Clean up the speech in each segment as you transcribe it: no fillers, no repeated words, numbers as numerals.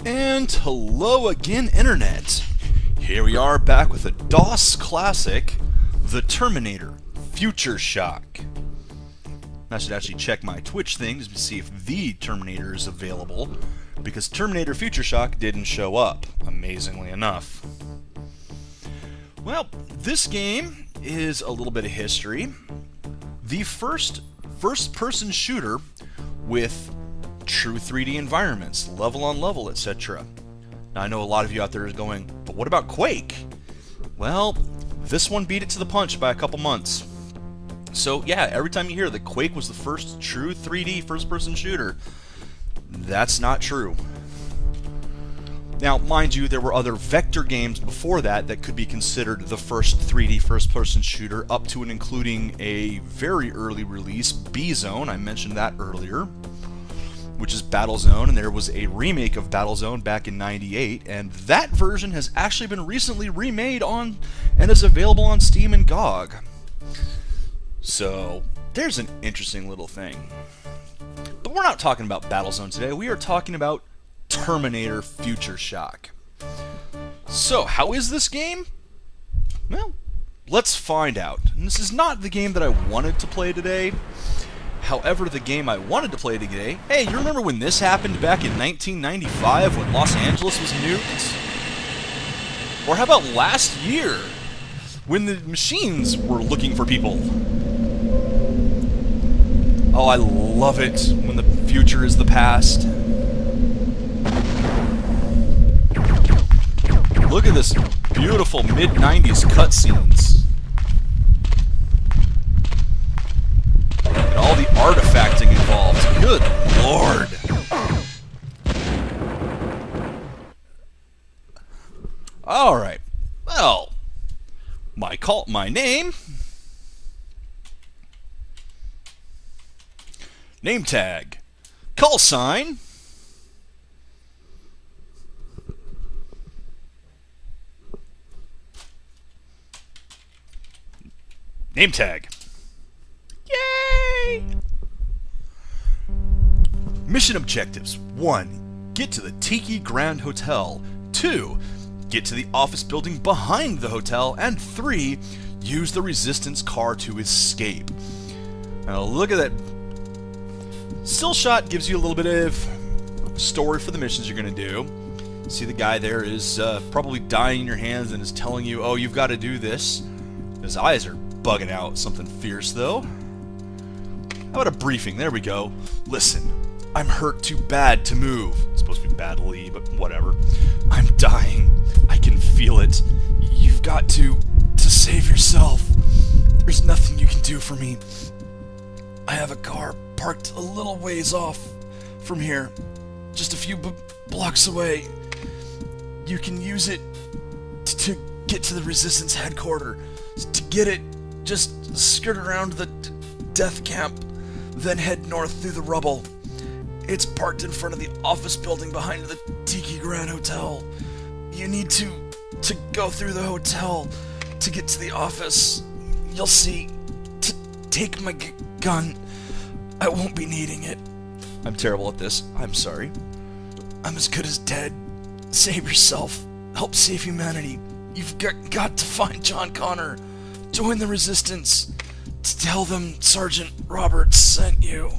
And hello again, Internet! Here we are back with a DOS classic, The Terminator, Future Shock. I should actually check my Twitch thing to see if The Terminator is available, because Terminator Future Shock didn't show up, amazingly enough. Well, this game is a little bit of history. The first-person shooter with true 3D environments, level on level, etc. Now, I know a lot of you out there is going, but what about Quake? Well, this one beat it to the punch by a couple months. So yeah, every time you hear that Quake was the first true 3D first-person shooter, that's not true. Now, mind you, there were other vector games before that that could be considered the first 3D first-person shooter, up to and including a very early release, B-Zone, I mentioned that earlier, which is Battlezone, and there was a remake of Battlezone back in '98, and that version has actually been recently remade on and is available on Steam and GOG. So, there's an interesting little thing. But we're not talking about Battlezone today, we are talking about Terminator Future Shock. So, how is this game? Well, let's find out. And this is not the game that I wanted to play today. However, the game I wanted to play today, hey, you remember when this happened back in 1995 when Los Angeles was nuked? Or how about last year, when the machines were looking for people? Oh, I love it when the future is the past. Look at this beautiful mid-90s cutscenes. And all the artifacting involved. Good lord. Alright. Well, my name. Name tag. Call sign. Name tag. Yay! Mission objectives. 1. Get to the Tiki Grand Hotel. 2. Get to the office building behind the hotel. And 3. Use the Resistance car to escape. Now look at that. Still shot gives you a little bit of story for the missions you're going to do. See, the guy there is probably dying in your hands and is telling you, oh, you've got to do this. His eyes are bugging out. Something fierce, though. How about a briefing? There we go. Listen, I'm hurt too bad to move. It's supposed to be badly, but whatever. I'm dying. I can feel it. You've got to save yourself. There's nothing you can do for me. I have a car parked a little ways off from here, just a few blocks away. You can use it to get to the Resistance headquarters. To get it, just skirt around the death camp, then head north through the rubble. It's parked in front of the office building behind the Tiki Grand Hotel. You need to go through the hotel to get to the office. You'll see. Take my gun. I won't be needing it. I'm terrible at this. I'm sorry. I'm as good as dead. Save yourself. Help save humanity. You've got to find John Connor. Join the Resistance. Tell them Sergeant Roberts sent you.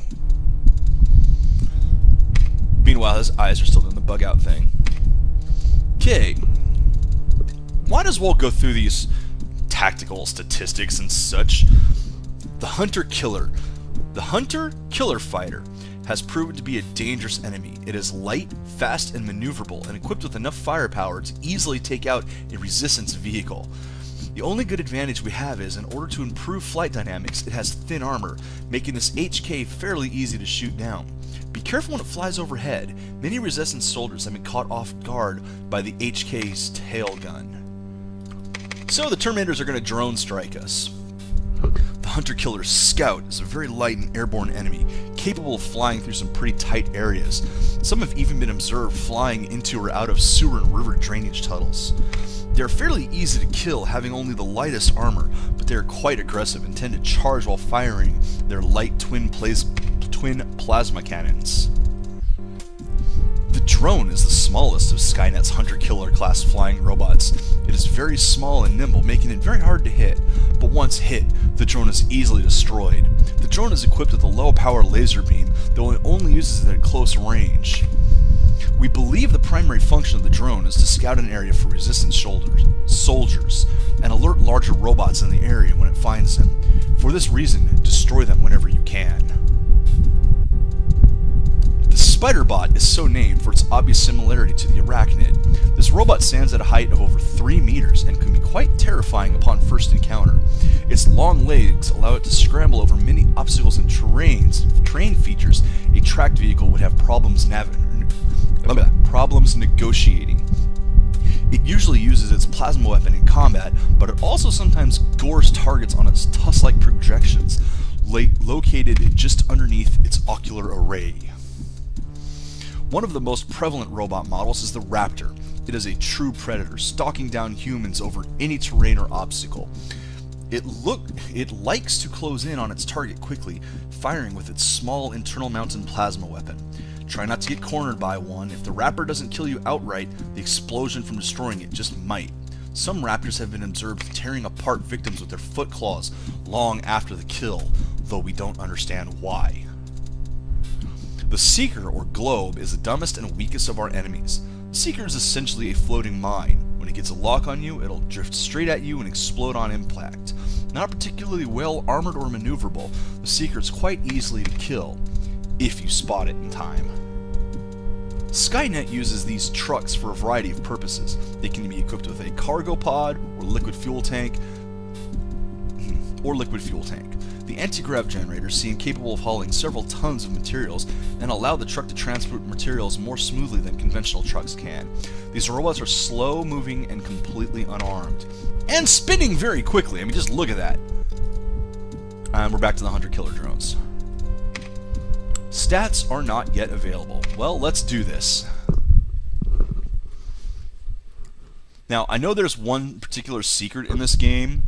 Meanwhile, his eyes are still doing the bug out thing. Okay. Might as well go through these tactical statistics and such. The Hunter-Killer. The Hunter-Killer fighter has proven to be a dangerous enemy. It is light, fast, and maneuverable, and equipped with enough firepower to easily take out a Resistance vehicle. The only good advantage we have is, in order to improve flight dynamics, it has thin armor, making this HK fairly easy to shoot down. Be careful when it flies overhead. Many Resistance soldiers have been caught off guard by the HK's tail gun. So the Terminators are going to drone strike us. The Hunter-Killer Scout is a very light and airborne enemy, capable of flying through some pretty tight areas. Some have even been observed flying into or out of sewer and river drainage tunnels. They are fairly easy to kill, having only the lightest armor, but they are quite aggressive and tend to charge while firing their light twin plasma cannons. The drone is the smallest of Skynet's hunter-killer class flying robots. It is very small and nimble, making it very hard to hit, but once hit, the drone is easily destroyed. The drone is equipped with a low-power laser beam, though it only uses it at close range. We believe the primary function of the drone is to scout an area for resistance soldiers, and alert larger robots in the area when it finds them. For this reason, destroy them whenever you can. The Spider-Bot is so named for its obvious similarity to the arachnid. This robot stands at a height of over 3 meters and can be quite terrifying upon first encounter. Its long legs allow it to scramble over many obstacles and terrain features a tracked vehicle would have problems negotiating. It usually uses its plasma weapon in combat, but it also sometimes gores targets on its tusk-like projections, located just underneath its ocular array. One of the most prevalent robot models is the Raptor. It is a true predator, stalking down humans over any terrain or obstacle. It likes to close in on its target quickly, firing with its small internal mounted plasma weapon. Try not to get cornered by one. If the Raptor doesn't kill you outright, the explosion from destroying it just might. Some Raptors have been observed tearing apart victims with their foot claws long after the kill, though we don't understand why. The Seeker, or Globe, is the dumbest and weakest of our enemies. The Seeker is essentially a floating mine. When it gets a lock on you, it'll drift straight at you and explode on impact. Not particularly well armored or maneuverable, the Seeker is quite easily to kill, if you spot it in time. Skynet uses these trucks for a variety of purposes. They can be equipped with a cargo pod or liquid fuel tank. The anti-grav generators seem capable of hauling several tons of materials and allow the truck to transport materials more smoothly than conventional trucks can. These robots are slow moving and completely unarmed. And spinning very quickly. I mean, just look at that. We're back to the hunter-killer drones. Stats are not yet available. Well, let's do this. Now, I know there's one particular secret in this game.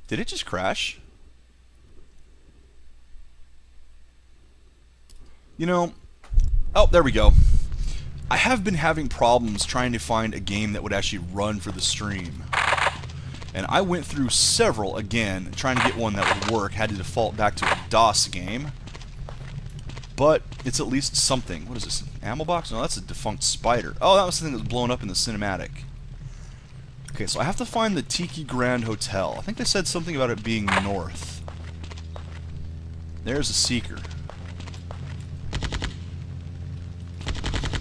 Did it just crash? You know, oh, there we go. I have been having problems trying to find a game that would actually run for the stream. And I went through several again, trying to get one that would work. Had to default back to a DOS game. But it's at least something. What is this? Ammo box? No, that's a defunct spider. Oh, that was the thing that was blown up in the cinematic. Okay, so I have to find the Tiki Grand Hotel. I think they said something about it being north. There's a Seeker.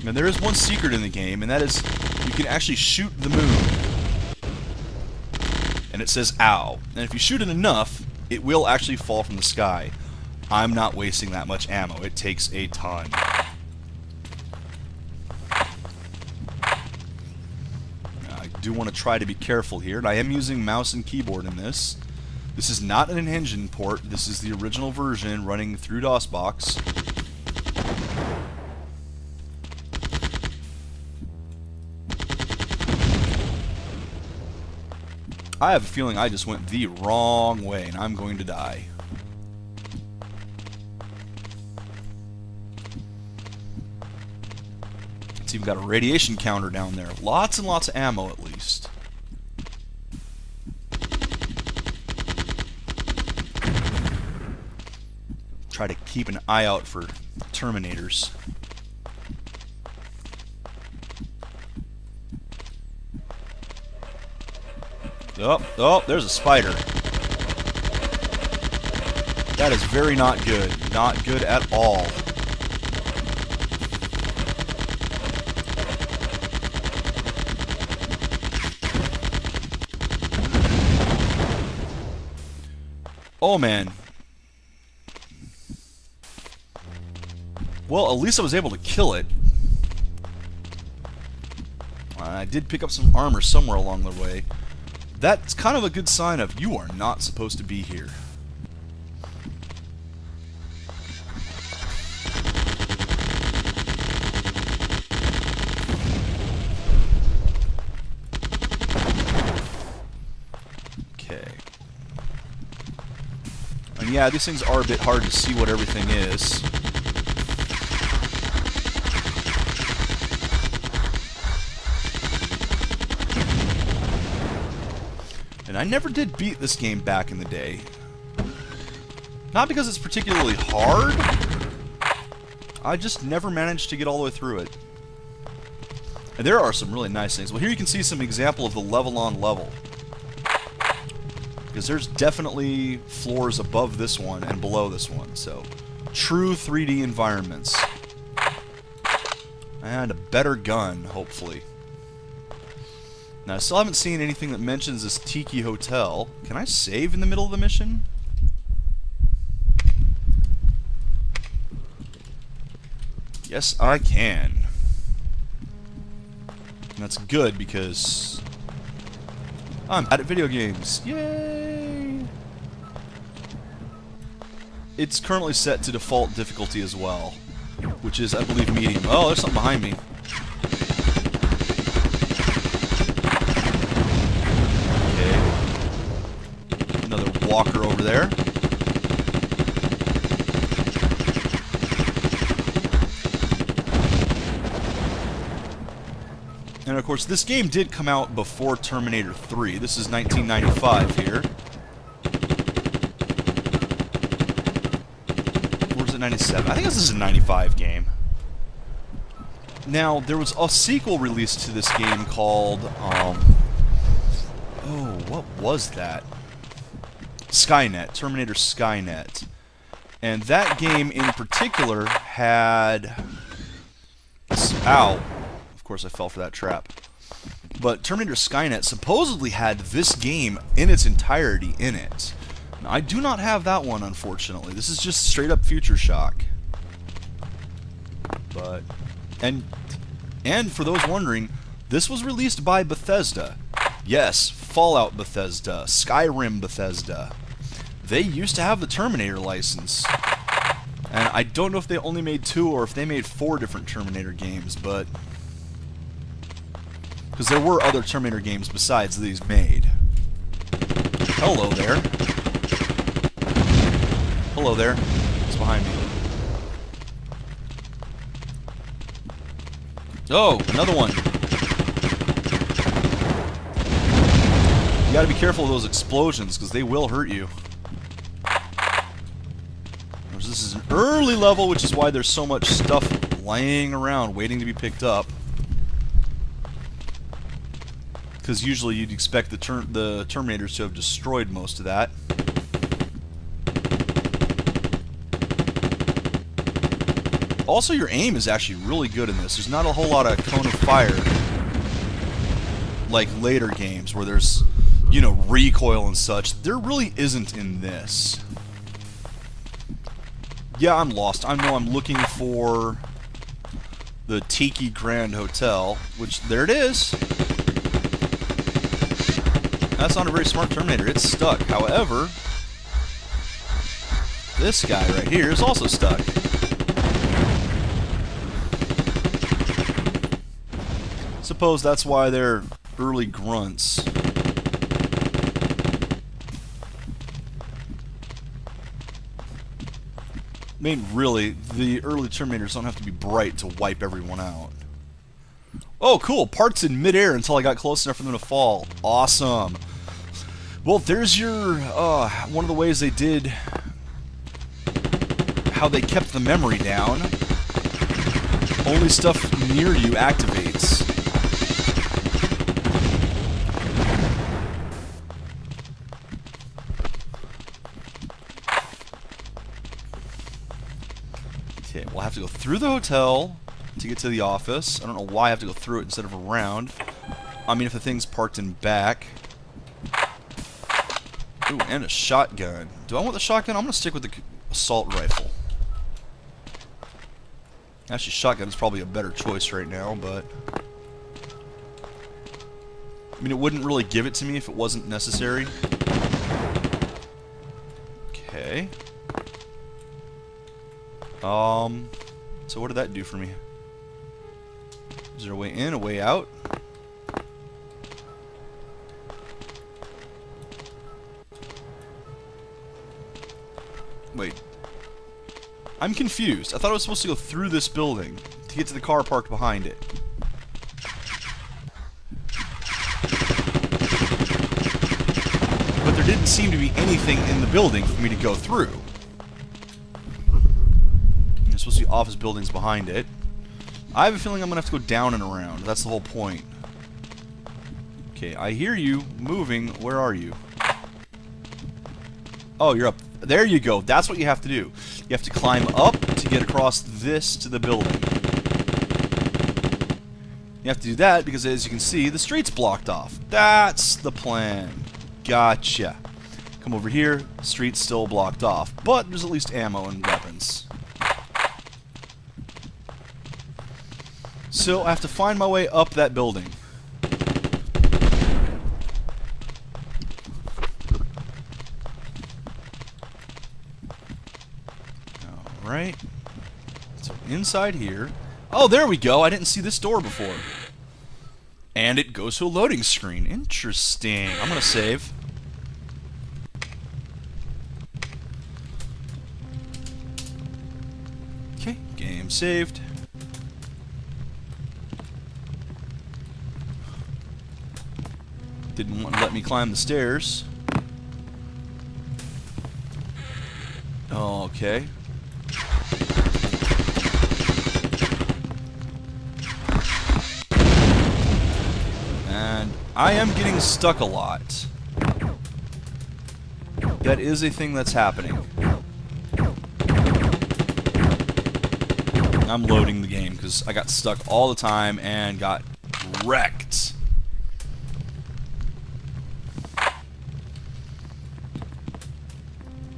And there is one secret in the game, and that is you can actually shoot the moon. And it says ow. And if you shoot it enough, it will actually fall from the sky. I'm not wasting that much ammo. It takes a ton. I do want to try to be careful here, and I am using mouse and keyboard in this. This is not an engine port. This is the original version running through DOSBox. I have a feeling I just went the wrong way, and I'm going to die. It's even got a radiation counter down there. Lots and lots of ammo, at least. Try to keep an eye out for Terminators. Oh, there's a spider. That is very not good. Not good at all. Oh, man. Well, at least I was able to kill it. I did pick up some armor somewhere along the way. That's kind of a good sign of you are not supposed to be here. Okay. And yeah, these things are a bit hard to see what everything is. And I never did beat this game back in the day. Not because it's particularly hard, I just never managed to get all the way through it. And there are some really nice things. Well, here you can see some example of the level on level. Because there's definitely floors above this one and below this one, so true 3D environments. And a better gun, hopefully. Now, I still haven't seen anything that mentions this Tiki Hotel. Can I save in the middle of the mission? Yes, I can. And that's good because I'm bad at video games. Yay! It's currently set to default difficulty as well, which is, I believe, medium. Oh, there's something behind me. Okay. Another walker over there. And of course, this game did come out before Terminator 3. This is 1995 here. Or is it 97? I think this is a 95 game. Now, there was a sequel released to this game called, oh, what was that? Skynet, Terminator Skynet. And that game in particular had... Ow. Of course I fell for that trap. But Terminator Skynet supposedly had this game in its entirety in it. Now, I do not have that one, unfortunately. This is just straight up Future Shock. But... And for those wondering, this was released by Bethesda. Yes, Fallout Bethesda, Skyrim Bethesda. They used to have the Terminator license. And I don't know if they only made 2 or if they made 4 different Terminator games, but... Because there were other Terminator games besides these made. Hello there. Hello there. What's behind me? Oh, another one. You gotta be careful of those explosions, because they will hurt you. This is an early level, which is why there's so much stuff laying around waiting to be picked up. Because usually you'd expect the Terminators to have destroyed most of that. Also, your aim is actually really good in this. There's not a whole lot of cone of fire like later games where there's, you know, recoil and such. There really isn't in this. Yeah, I'm lost. I know I'm looking for the Tiki Grand Hotel, which, there it is. That's not a very smart Terminator. It's stuck. However, this guy right here is also stuck. Suppose that's why they're early grunts. I mean, really, the early Terminators don't have to be bright to wipe everyone out. Oh, cool. Parts in midair until I got close enough for them to fall. Awesome. Well, there's your, one of the ways they did, how they kept the memory down. Only stuff near you activates. Okay, we'll have to go through the hotel to get to the office. I don't know why I have to go through it instead of around. I mean, if the thing's parked in back. Ooh, and a shotgun. Do I want the shotgun? I'm going to stick with the assault rifle. Actually, shotgun is probably a better choice right now, but... I mean, it wouldn't really give it to me if it wasn't necessary. Okay. So what did that do for me? Is there a way in, a way out? Wait. I'm confused. I thought I was supposed to go through this building to get to the car parked behind it. seem to be anything in the building for me to go through. There's supposed to be office buildings behind it. I have a feeling I'm going to have to go down and around. That's the whole point. Okay, I hear you moving. Where are you? Oh, you're up. There you go. That's what you have to do. You have to climb up to get across this to the building. You have to do that because, as you can see, the street's blocked off. That's the plan. Gotcha. Come over here. Street's still blocked off, but there's at least ammo and weapons. So I have to find my way up that building. Alright. So inside here. Oh, there we go. I didn't see this door before. And it goes to a loading screen. Interesting. I'm going to save. Okay, game saved. Didn't want to let me climb the stairs. Okay. And I am getting stuck a lot. That is a thing that's happening. I'm loading the game because I got stuck all the time and got wrecked.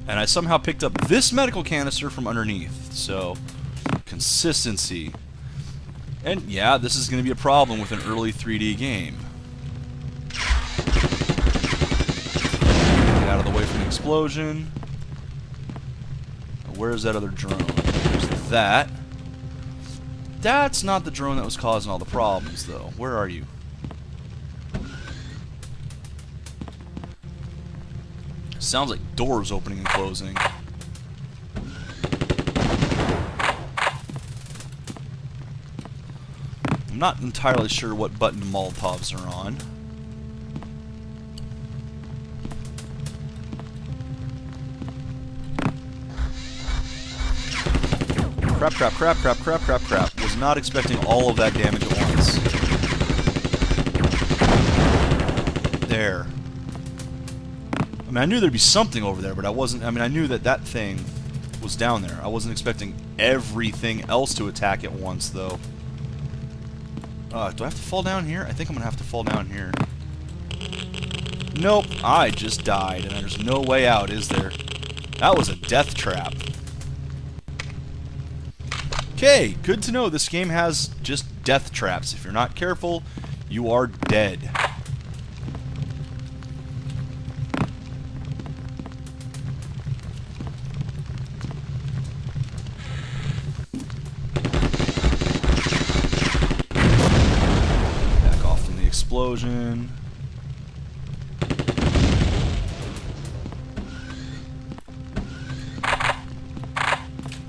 And I somehow picked up this medical canister from underneath. So, consistency. And yeah, this is going to be a problem with an early 3D game. Get out of the way from the explosion. Where's that other drone? There's that. That's not the drone that was causing all the problems, though. Where are you? Sounds like doors opening and closing. I'm not entirely sure what button Molotovs are on. Crap, crap, crap, crap, crap, crap, crap. Was not expecting all of that damage at once. There. I mean, I knew there'd be something over there, but I wasn't... I mean, I knew that that thing was down there. I wasn't expecting everything else to attack at once, though. Do I have to fall down here? I think I'm gonna have to fall down here. Nope, I just died, and there's no way out, is there? That was a death trap. Okay, good to know this game has just death traps. If you're not careful, you are dead. Explosion.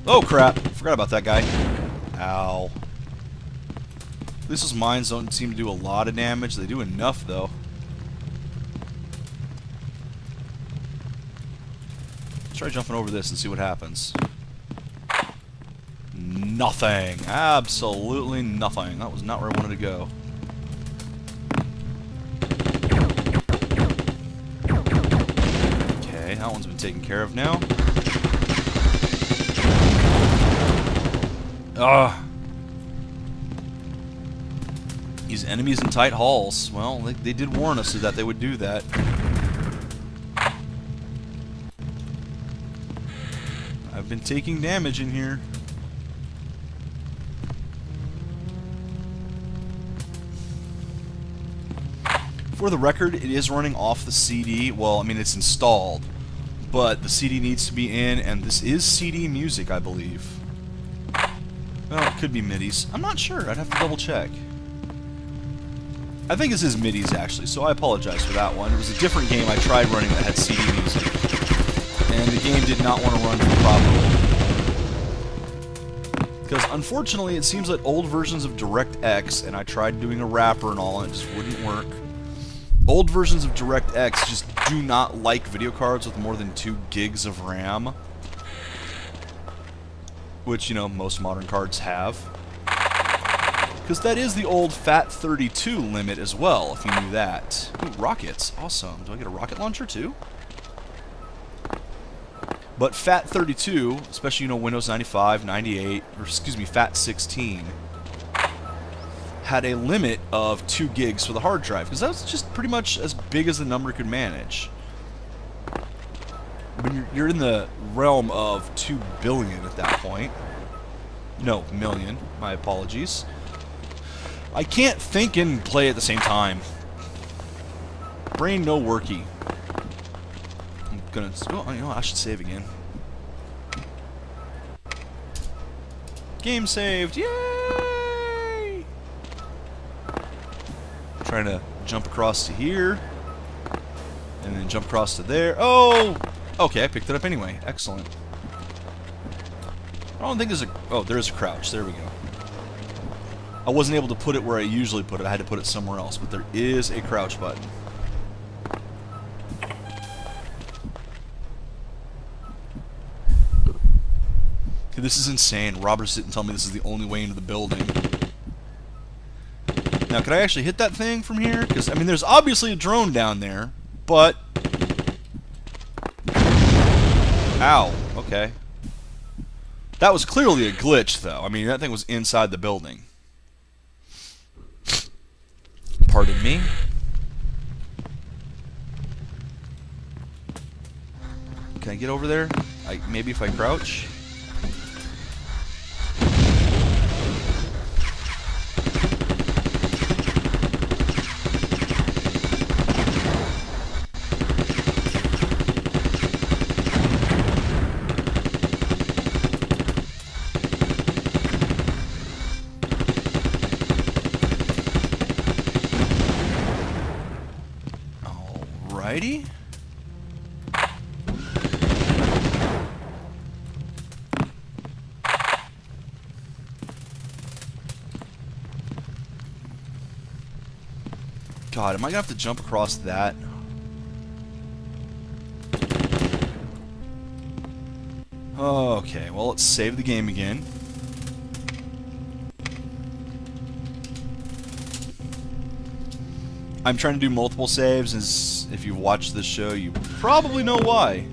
Oh crap! Forgot about that guy. Ow. At least those mines don't seem to do a lot of damage. They do enough though. Let's try jumping over this and see what happens. Nothing. Absolutely nothing. That was not where I wanted to go. That one's been taken care of now. Ugh. These enemies in tight halls. Well, they did warn us that they would do that. I've been taking damage in here. For the record, it is running off the CD. Well, I mean, it's installed. But the CD needs to be in, and this is CD music, I believe. Well, it could be MIDIs. I'm not sure. I'd have to double check. I think this is MIDIs, actually, so I apologize for that one. It was a different game I tried running that had CD music. And the game did not want to run properly. Because, unfortunately, it seems like old versions of DirectX, and I tried doing a wrapper and all, and it just wouldn't work. Old versions of DirectX just do not like video cards with more than 2 gigs of RAM, which, you know, most modern cards have. Because that is the old FAT32 limit as well, if you knew that. Ooh, rockets. Awesome. Do I get a rocket launcher too? But FAT32, especially, you know, Windows 95, 98, or excuse me, FAT16, had a limit of 2 gigs for the hard drive, because that was just pretty much as big as the number could manage. When you're in the realm of 2 billion at that point. No, million. My apologies. I can't think and play at the same time. Brain no worky. I'm gonna... Oh, you know, I should save again. Game saved! Yay! Trying to jump across to here. And then jump across to there. Oh! Okay, I picked it up anyway. Excellent. I don't think there's a... Oh, there is a crouch. There we go. I wasn't able to put it where I usually put it. I had to put it somewhere else. But there is a crouch button. Okay, this is insane. Roberts didn't tell me this is the only way into the building. Now, can I actually hit that thing from here? Because, I mean, there's obviously a drone down there. But... Ow. Okay. That was clearly a glitch, though. I mean, that thing was inside the building. Pardon me. Can I get over there? Maybe if I crouch? Alrighty. God, am I gonna have to jump across that? Okay, well, let's save the game again. I'm trying to do multiple saves, as if you've watched this show, you probably know why.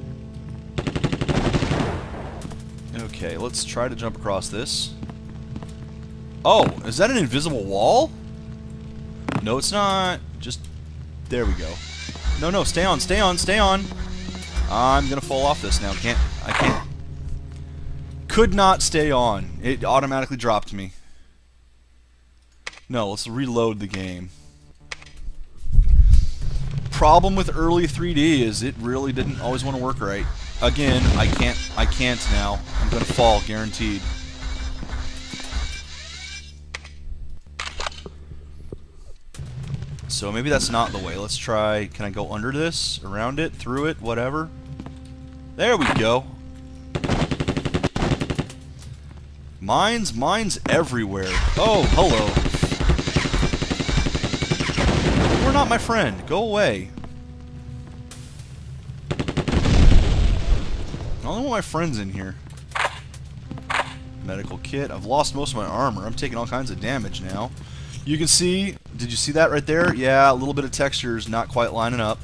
Okay, let's try to jump across this. Oh, is that an invisible wall? No, it's not. Just... There we go. No, no, stay on, stay on, stay on. I'm gonna fall off this now. I can't. Could not stay on. It automatically dropped me. No, let's reload the game. Problem with early 3D is it really didn't always want to work right. Again, I can't now. I'm gonna fall, guaranteed. So maybe that's not the way. Let's try, can I go under this? Around it? Through it? Whatever? There we go. Mines everywhere. Oh, hello. You're not my friend. Go away. I only want my friends in here. Medical kit. I've lost most of my armor. I'm taking all kinds of damage now. You can see, did you see that right there? Yeah, a little bit of textures not quite lining up.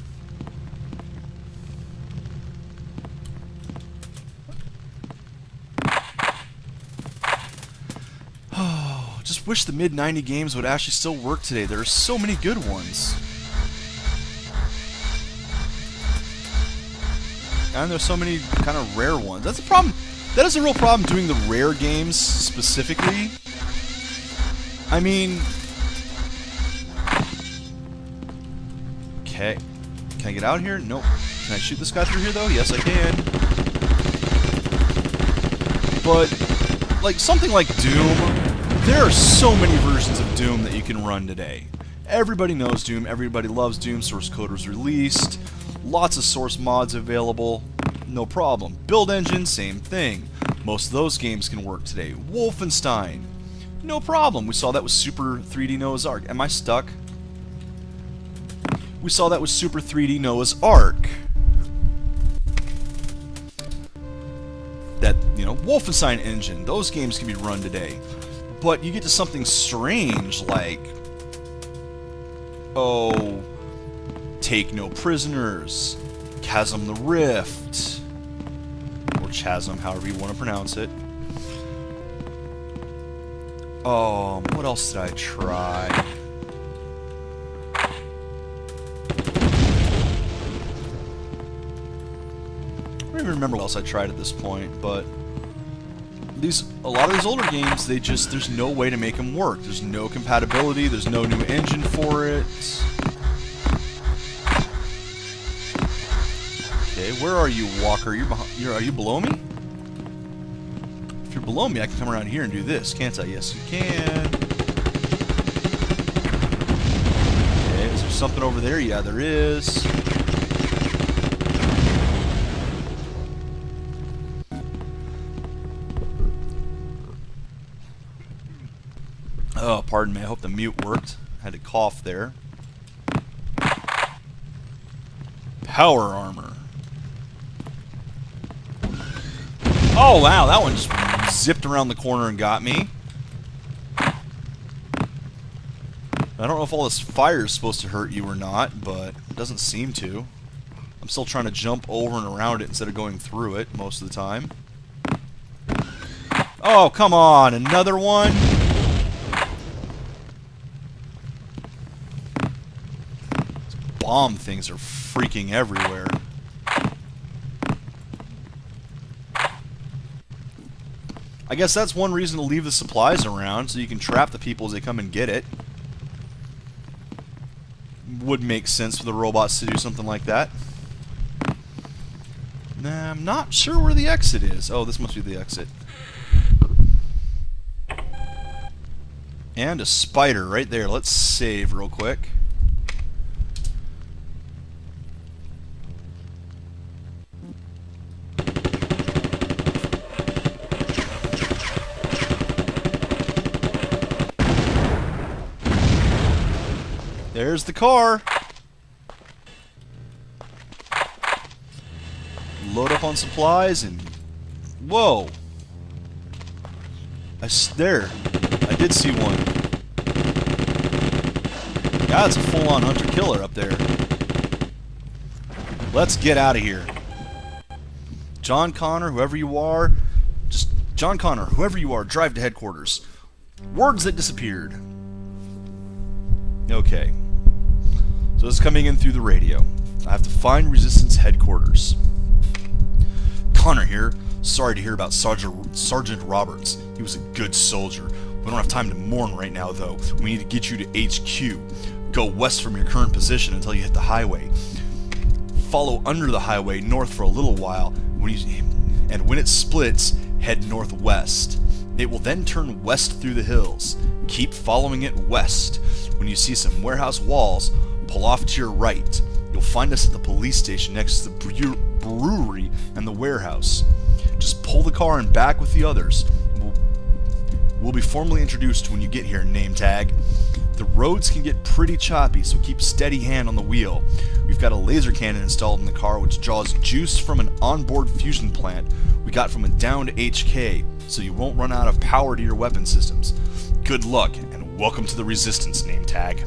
Oh, just wish the mid-90 games would actually still work today. There are so many good ones. And there's so many kind of rare ones. That's a problem. That is a real problem doing the rare games specifically. I mean... Okay. Can I get out here? Nope. Can I shoot this guy through here, though? Yes, I can. But, like, something like Doom, there are so many versions of Doom that you can run today. Everybody knows Doom. Everybody loves Doom. Source code was released. Lots of source mods available. No problem. Build engine, same thing. Most of those games can work today. Wolfenstein. No problem. We saw that with Super 3D Noah's Ark. Am I stuck? We saw that with Super 3D Noah's Ark. That, you know, Wolfenstein engine, those games can be run today. But you get to something strange like, oh, Take No Prisoners, Chasm the Rift, or Chasm, however you want to pronounce it. What else did I try? I don't even remember what else I tried at this point, but a lot of these older games, there's no way to make them work. There's no compatibility, there's no new engine for it. Okay, where are you, Walker? Are you below me? If you're below me, I can come around here and do this, can't I? Yes, you can. Okay, is there something over there? Yeah, there is. Oh, pardon me. I hope the mute worked. I had to cough there. Power armor. Oh, wow. That one just zipped around the corner and got me. I don't know if all this fire is supposed to hurt you or not, but it doesn't seem to. I'm still trying to jump over and around it instead of going through it most of the time. Oh, come on. Another one? Bomb things are freaking everywhere. I guess that's one reason to leave the supplies around, so you can trap the people as they come and get it. Would make sense for the robots to do something like that. Nah, I'm not sure where the exit is. Oh, this must be the exit. And a spider right there. Let's save real quick. There's the car. Load up on supplies and... Whoa. There. I did see one. Yeah, it's a full-on hunter-killer up there. Let's get out of here. John Connor, whoever you are, John Connor, whoever you are, drive to headquarters. Words that disappeared. Okay. So it's coming in through the radio. I have to find Resistance headquarters. Connor here. Sorry to hear about Sergeant Roberts. He was a good soldier. We don't have time to mourn right now, though. We need to get you to HQ. Go west from your current position until you hit the highway. Follow under the highway north for a little while, and when it splits, head northwest. It will then turn west through the hills. Keep following it west. When you see some warehouse walls, pull off to your right. You'll find us at the police station next to the brewery and the warehouse. Just pull the car and back with the others. We'll be formally introduced when you get here, name tag. The roads can get pretty choppy, so keep steady hand on the wheel. We've got a laser cannon installed in the car which draws juice from an onboard fusion plant we got from a downed HK, so you won't run out of power to your weapon systems. Good luck, and welcome to the Resistance, name tag.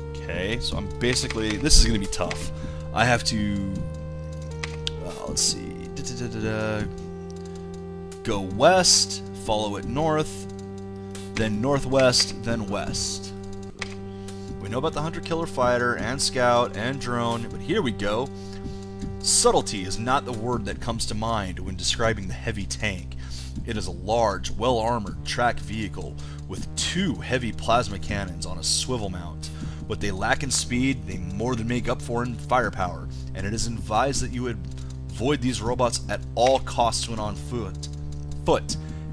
Okay, so I'm basically... This is going to be tough. I have to... let's see... Go west, follow it north, then northwest, then west. We know about the hunter-killer fighter, and scout, and drone, but here we go. Subtlety is not the word that comes to mind when describing the heavy tank. It is a large, well-armored track vehicle with 2 heavy plasma cannons on a swivel mount. What they lack in speed, they more than make up for in firepower, and it is advised that you would avoid these robots at all costs when on foot,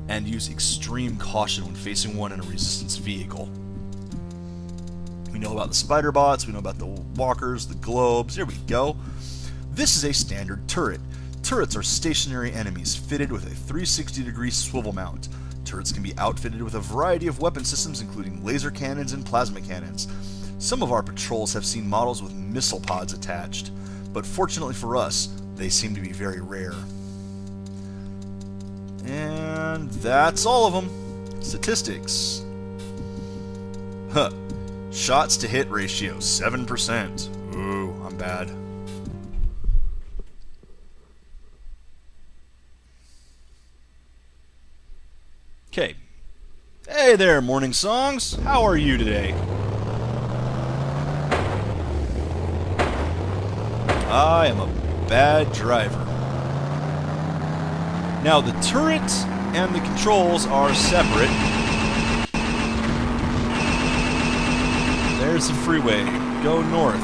and use extreme caution when facing one in a Resistance vehicle. We know about the spider bots, we know about the walkers, the globes, here we go. This is a standard turret. Turrets are stationary enemies fitted with a 360-degree swivel mount. Turrets can be outfitted with a variety of weapon systems including laser cannons and plasma cannons. Some of our patrols have seen models with missile pods attached, but fortunately for us, they seem to be very rare. And that's all of them. Statistics. Huh. Shots to hit ratio, 7%. Ooh, I'm bad. Okay. Hey there, Morning Songs. How are you today? I am a bad driver. Now, the turret and the controls are separate. There's the freeway. Go north.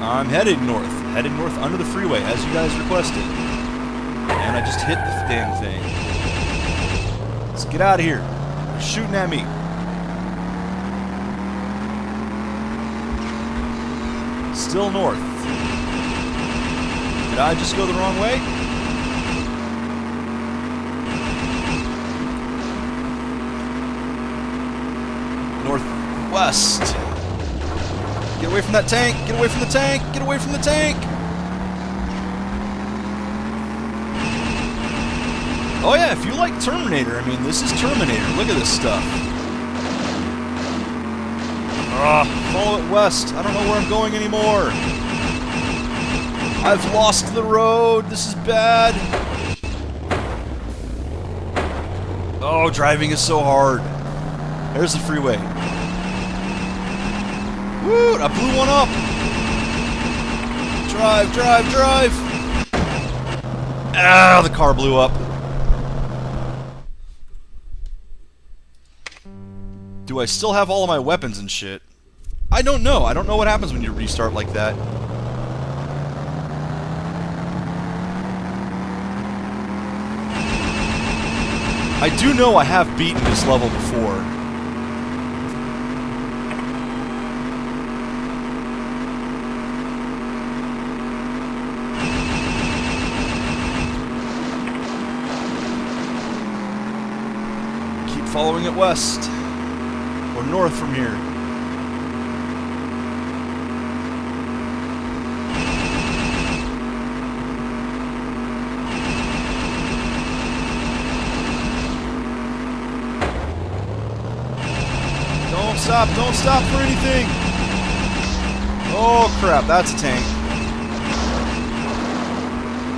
I'm heading north under the freeway, as you guys requested. And I just hit the dang thing. Let's get out of here. They're shooting at me. Still north. Did I just go the wrong way? Northwest. Get away from that tank! Get away from the tank! Get away from the tank! Oh yeah, if you like Terminator, I mean, this is Terminator. Look at this stuff. Follow it west. I don't know where I'm going anymore. I've lost the road. This is bad. Oh, driving is so hard. There's the freeway. Woo! I blew one up! Drive, drive, drive! Ah, the car blew up. Do I still have all of my weapons and shit? I don't know. I don't know what happens when you restart like that. I do know I have beaten this level before. Following it west, or north from here. Don't stop for anything! Oh crap, that's a tank.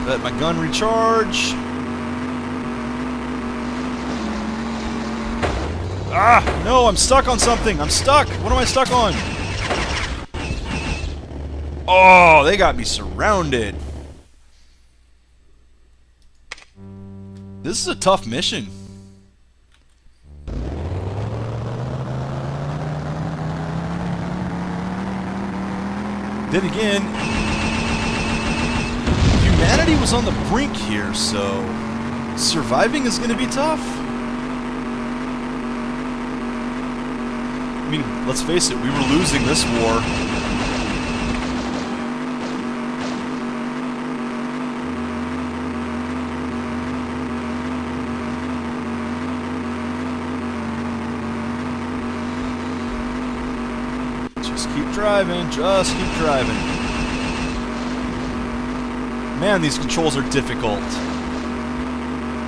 Let my gun recharge. Ah! No, I'm stuck on something! I'm stuck! What am I stuck on? Oh, they got me surrounded. This is a tough mission. Then again, humanity was on the brink here, so surviving is going to be tough. I mean, let's face it, we were losing this war. Just keep driving, just keep driving. Man, these controls are difficult.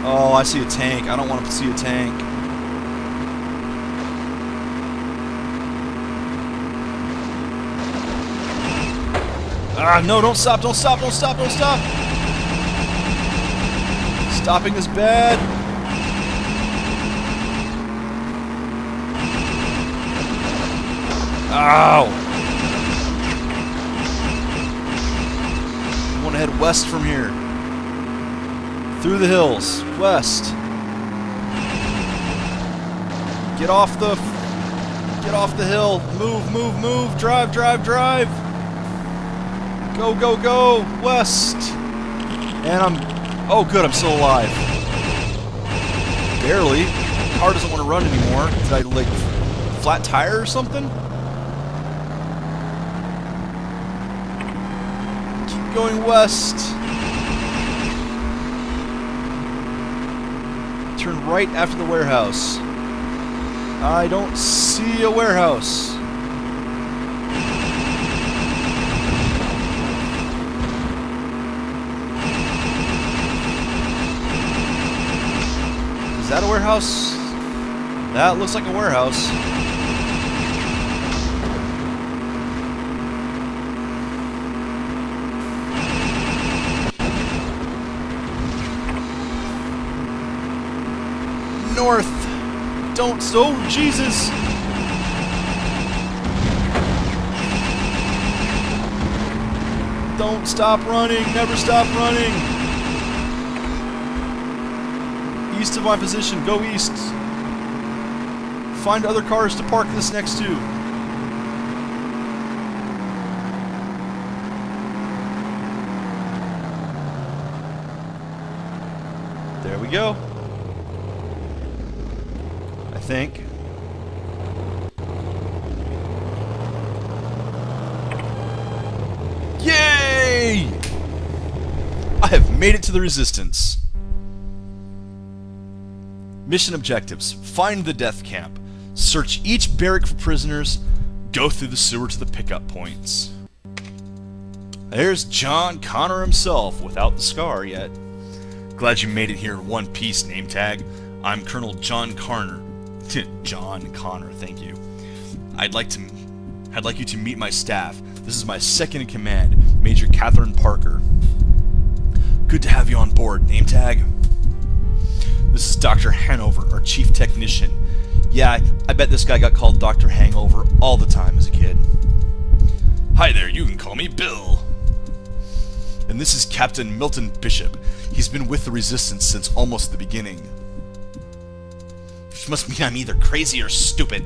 Oh, I see a tank. I don't want to see a tank. Ah, no, don't stop, don't stop, don't stop, don't stop! Stopping is bad. Ow! I want to head west from here. Through the hills. West. Get off the hill. Move, move, move. Drive, drive, drive. Go, go, go! West! And oh good, I'm still alive. Barely. The car doesn't want to run anymore. Did I, like, flat tire or something? Keep going west. turn right after the warehouse. I don't see a warehouse. Is that a warehouse? That looks like a warehouse. North! Don't... Oh, Jesus! Don't stop running! Never stop running! East of my position. Go east. Find other cars to park this next to. There we go. I think. Yay! I have made it to the Resistance. Mission objectives. Find the death camp. Search each barrack for prisoners. Go through the sewer to the pickup points. There's John Connor himself, without the scar yet. Glad you made it here in one piece, name tag. I'm Colonel John Connor. John Connor, thank you. I'd like you to meet my staff. This is my second in command, Major Catherine Parker. Good to have you on board, name tag. This is Dr. Hanover, our chief technician. Yeah, I bet this guy got called Dr. Hangover all the time as a kid. Hi there, you can call me Bill. And this is Captain Milton Bishop. He's been with the Resistance since almost the beginning. Which must mean I'm either crazy or stupid.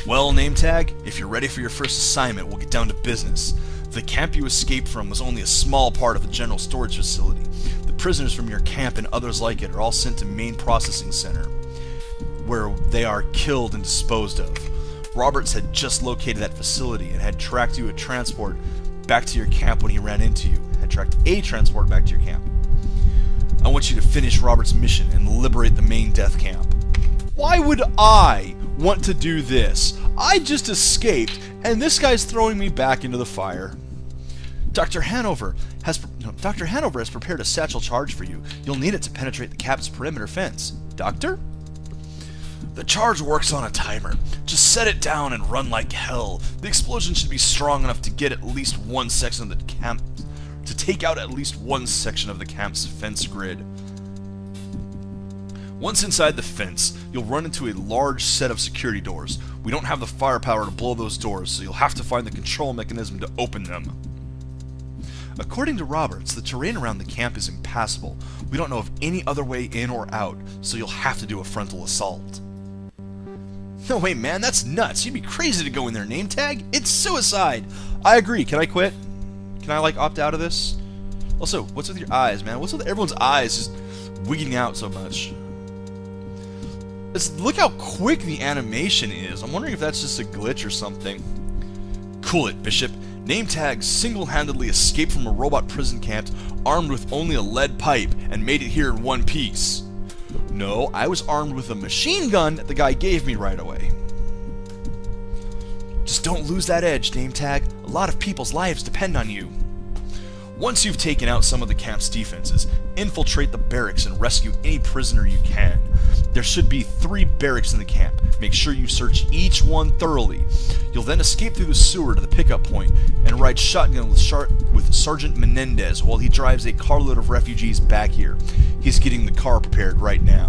Well, name tag, if you're ready for your first assignment, we'll get down to business. The camp you escaped from was only a small part of the general storage facility. The prisoners from your camp and others like it are all sent to main processing center, where they are killed and disposed of. Roberts had just located that facility and had tracked you a transport back to your camp when he ran into you. Had tracked a transport back to your camp. I want you to finish Robert's mission and liberate the main death camp. Why would I want to do this? I just escaped, and this guy's throwing me back into the fire. Dr. Hanover has prepared a satchel charge for you. You'll need it to penetrate the camp's perimeter fence. Doctor? The charge works on a timer. Just set it down and run like hell. The explosion should be strong enough to get at least one section of the camp, to take out at least one section of the camp's fence grid. Once inside the fence, you'll run into a large set of security doors. We don't have the firepower to blow those doors, so you'll have to find the control mechanism to open them. According to Roberts, the terrain around the camp is impassable. We don't know of any other way in or out, so you'll have to do a frontal assault. No way, man, that's nuts. You'd be crazy to go in there, name tag. It's suicide. I agree. Can I quit? Can I, like, opt out of this? Also, what's with your eyes, man? What's with everyone's eyes just wigging out so much? Look how quick the animation is. I'm wondering if that's just a glitch or something. Cool it, Bishop. Name tag single-handedly escaped from a robot prison camp armed with only a lead pipe and made it here in one piece. No, I was armed with a machine gun that the guy gave me right away. Just don't lose that edge, name tag. A lot of people's lives depend on you. Once you've taken out some of the camp's defenses, infiltrate the barracks and rescue any prisoner you can. There should be 3 barracks in the camp. Make sure you search each one thoroughly. You'll then escape through the sewer to the pickup point and ride shotgun with Sergeant Menendez while he drives a carload of refugees back here. He's getting the car prepared right now.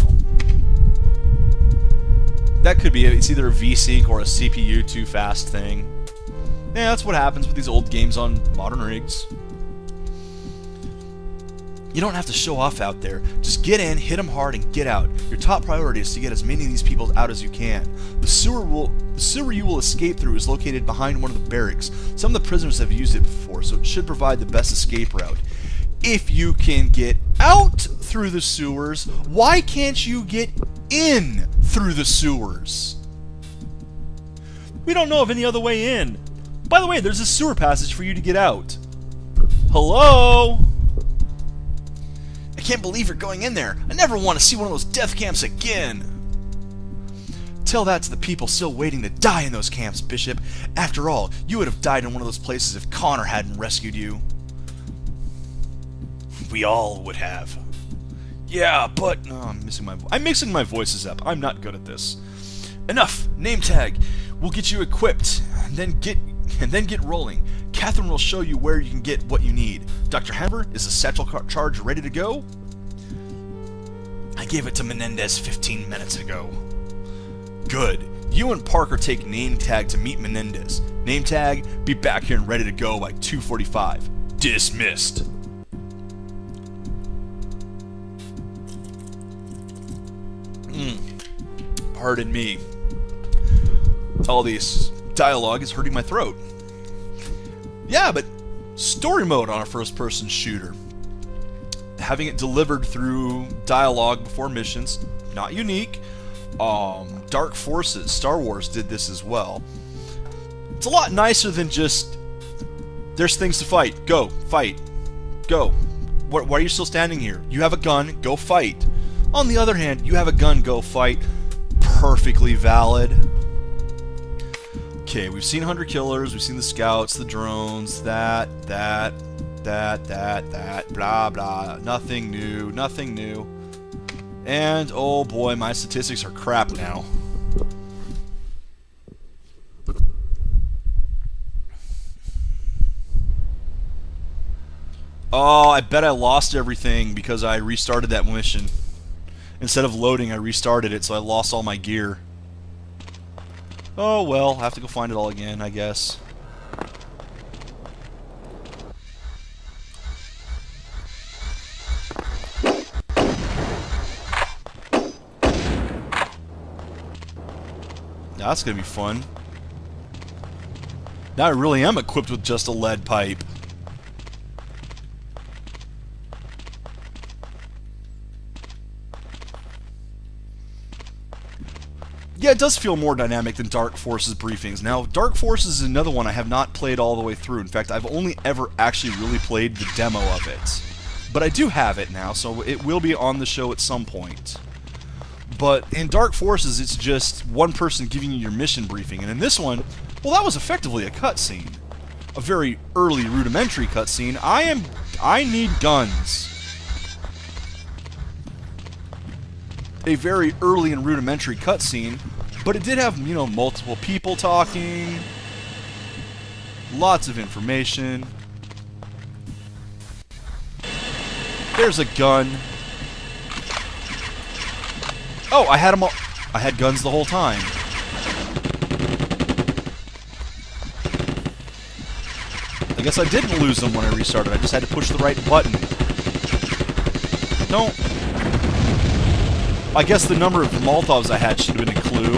That could be it. It's either a VSync or a CPU too fast thing. Yeah, that's what happens with these old games on modern rigs. You don't have to show off out there. Just get in, hit them hard, and get out. Your top priority is to get as many of these people out as you can. The sewer you will escape through is located behind one of the barracks. Some of the prisoners have used it before, so it should provide the best escape route. If you can get out through the sewers, why can't you get in through the sewers? We don't know of any other way in. By the way, there's a sewer passage for you to get out. Hello? I can't believe you're going in there. I never want to see one of those death camps again. Tell that to the people still waiting to die in those camps, Bishop. After all, you would have died in one of those places if Connor hadn't rescued you. We all would have. Yeah, but... Oh, I'm mixing my voices up. I'm not good at this. Enough! Name tag. We'll get you equipped, and then get rolling. Catherine will show you where you can get what you need. Dr. Hammer, is the satchel charge ready to go? I gave it to Menendez 15 minutes ago. Good. You and Parker take name tag to meet Menendez. Name tag, be back here and ready to go by 2:45. Dismissed. Pardon me. All this dialogue is hurting my throat. Yeah, but story mode on a first-person shooter. Having it delivered through dialogue before missions, not unique. Dark Forces, Star Wars did this as well. It's a lot nicer than just, there's things to fight, go, fight, go. Why are you still standing here? You have a gun, go fight. On the other hand, you have a gun, go fight. Perfectly valid. Okay, we've seen Hunter Killers, we've seen the Scouts, the drones, that, blah, blah. Nothing new, nothing new. And, oh boy, my statistics are crap now. Oh, I bet I lost everything because I restarted that mission. Instead of loading, I restarted it, so I lost all my gear. Oh well, I'll have to go find it all again, I guess. Now that's gonna be fun. Now I really am equipped with just a lead pipe. Yeah, it does feel more dynamic than Dark Forces briefings. Now, Dark Forces is another one I have not played all the way through. In fact, I've only ever actually really played the demo of it. But I do have it now, so it will be on the show at some point. But in Dark Forces, it's just one person giving you your mission briefing. And in this one, well, that was effectively a cutscene. A very early, rudimentary cutscene. I need guns. A very early and rudimentary cutscene, but it did have, you know, multiple people talking, lots of information. There's a gun. Oh, I had them all. I had guns the whole time. I guess I didn't lose them when I restarted. I just had to push the right button. Don't. I guess the number of Molotovs I had should have been a clue.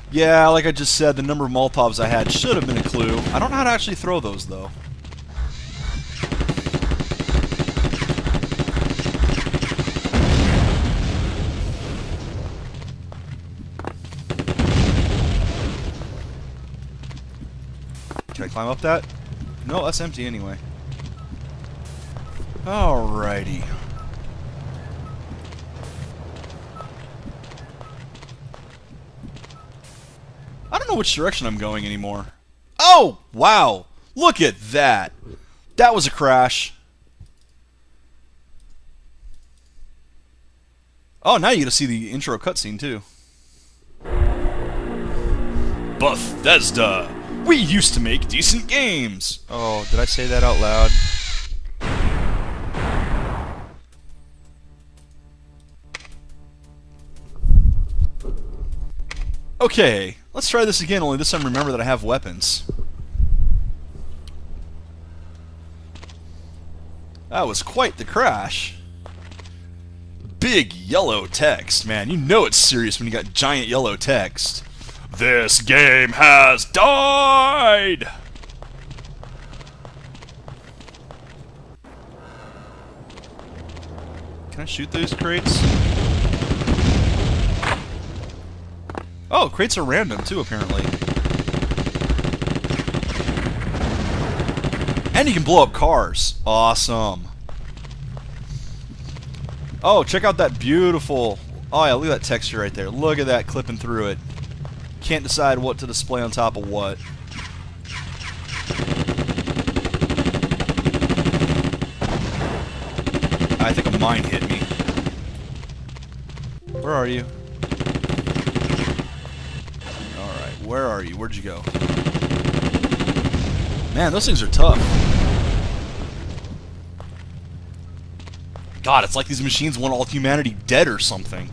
Yeah, like I just said, the number of Molotovs I had should have been a clue. I don't know how to actually throw those, though. Can I climb up that? No, that's empty anyway. Alrighty. I don't know which direction I'm going anymore. Oh! Wow! Look at that! That was a crash. Oh, now you get to see the intro cutscene, too. Bethesda! We used to make decent games! Oh, did I say that out loud? Okay, let's try this again, only this time remember that I have weapons. That was quite the crash. Big yellow text, man. You know it's serious when you got giant yellow text. This game has died! Can I shoot those crates? Oh, crates are random too, apparently. And you can blow up cars. Awesome. Oh, check out that beautiful... Oh yeah, look at that texture right there. Look at that clipping through it. Can't decide what to display on top of what. I think a mine hit me. Where are you? Alright, where are you? Where'd you go? Man, those things are tough. God, it's like these machines want all humanity dead or something.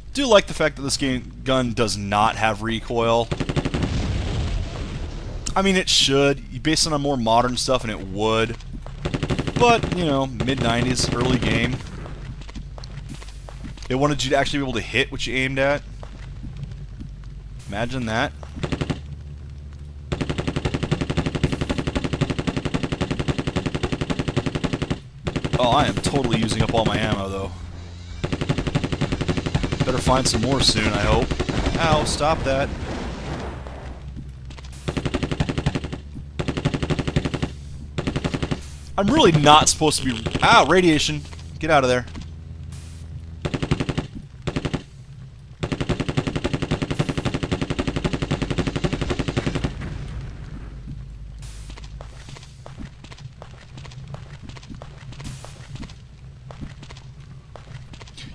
I do like the fact that this gun does not have recoil. I mean, it should. You base it on more modern stuff, and it would. But, you know, mid-90s, early game. They wanted you to actually be able to hit what you aimed at. Imagine that. Oh, I am totally using up all my ammo, though. Better find some more soon, I hope. Ow, stop that. I'm really not supposed to be... Ow, radiation. Get out of there.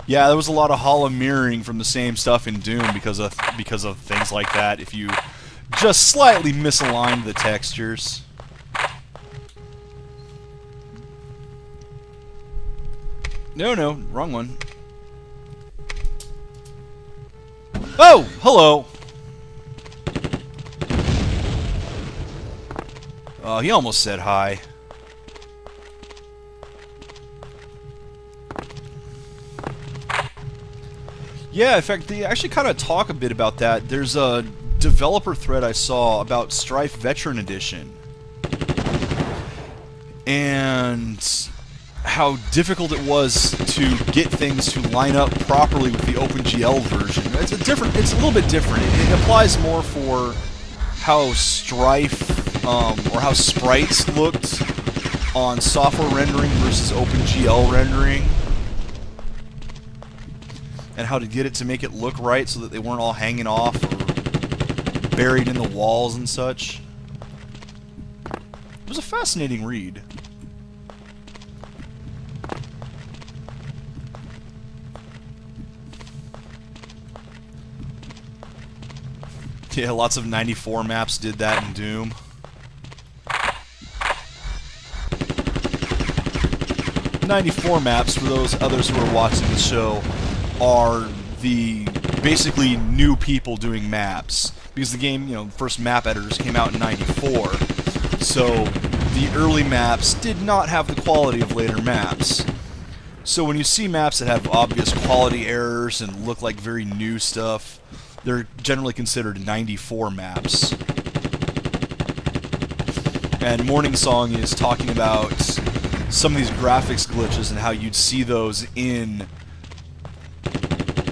Yeah, there was a lot of hollow mirroring from the same stuff in Doom because of things like that. If you just slightly misaligned the textures. No, wrong one. Oh, hello. Oh, he almost said hi. Yeah, in fact, they actually kind of talk a bit about that. There's a developer thread I saw about Strife Veteran Edition. And how difficult it was to get things to line up properly with the OpenGL version. It's a little bit different. It applies more for how Strife, or how sprites looked on software rendering versus OpenGL rendering. And how to get it to make it look right so that they weren't all hanging off or buried in the walls and such. It was a fascinating read. Yeah, lots of 94 maps did that in Doom. '94 maps, for those others who are watching the show, are the basically new people doing maps, because the game, you know, first map editors came out in '94, so the early maps did not have the quality of later maps. So when you see maps that have obvious quality errors and look like very new stuff, they're generally considered '94 maps. And Morning Song is talking about some of these graphics glitches and how you'd see those in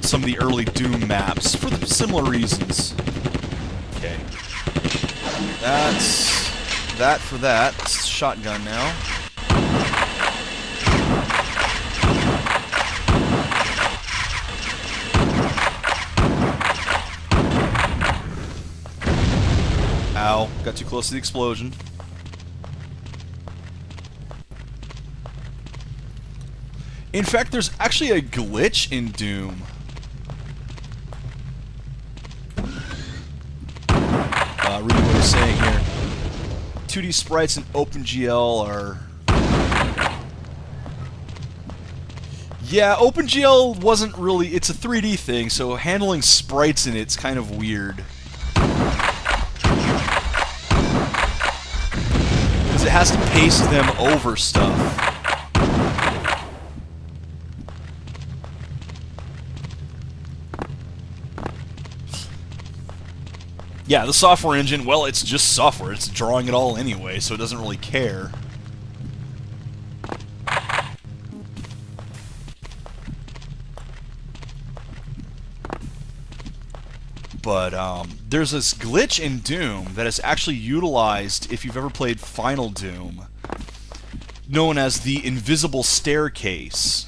some of the early Doom maps for similar reasons. Okay. That's that for that. It's shotgun now. Ow. Got too close to the explosion. In fact, there's actually a glitch in Doom. Reading what it's saying here. 2D sprites in OpenGL are... Yeah, OpenGL wasn't really... It's a 3D thing, so handling sprites in it's kind of weird. Because it has to paste them over stuff. Yeah, the software engine, well, it's just software. It's drawing it all anyway, so it doesn't really care. But there's this glitch in Doom that is actually utilized if you've ever played Final Doom, known as the invisible staircase,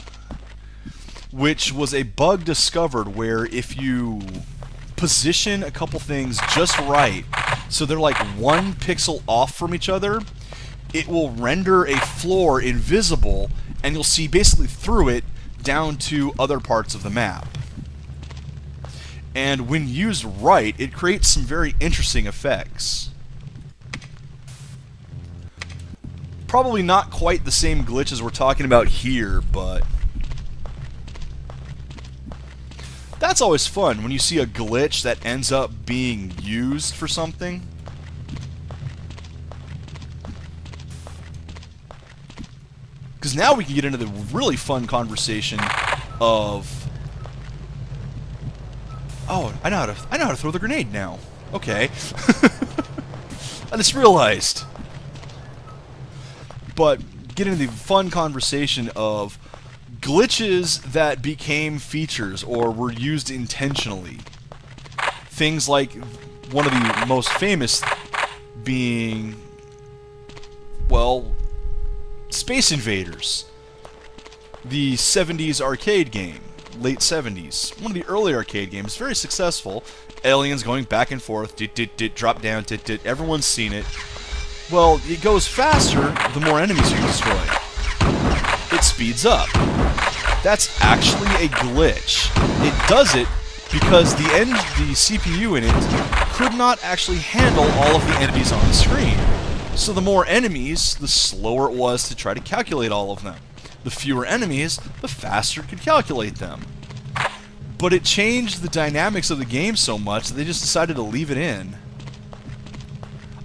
which was a bug discovered where if you position a couple things just right, so they're like 1 pixel off from each other, it will render a floor invisible, and you'll see basically through it down to other parts of the map. And when used right, it creates some very interesting effects. Probably not quite the same glitches we're talking about here, but that's always fun when you see a glitch that ends up being used for something. Because now we can get into the really fun conversation of, oh, I know how to throw the grenade now. Okay. I just realized. But get into the fun conversation of glitches that became features or were used intentionally. Things like one of the most famous being, well, Space Invaders. The 70s arcade game. Late 70s. One of the early arcade games. Very successful. Aliens going back and forth. Drop down. Everyone's seen it. Well, it goes faster the more enemies you destroy. It speeds up. That's actually a glitch. It does it because the CPU in it could not actually handle all of the enemies on the screen. So the more enemies, the slower it was to try to calculate all of them. The fewer enemies, the faster it could calculate them. But it changed the dynamics of the game so much that they just decided to leave it in.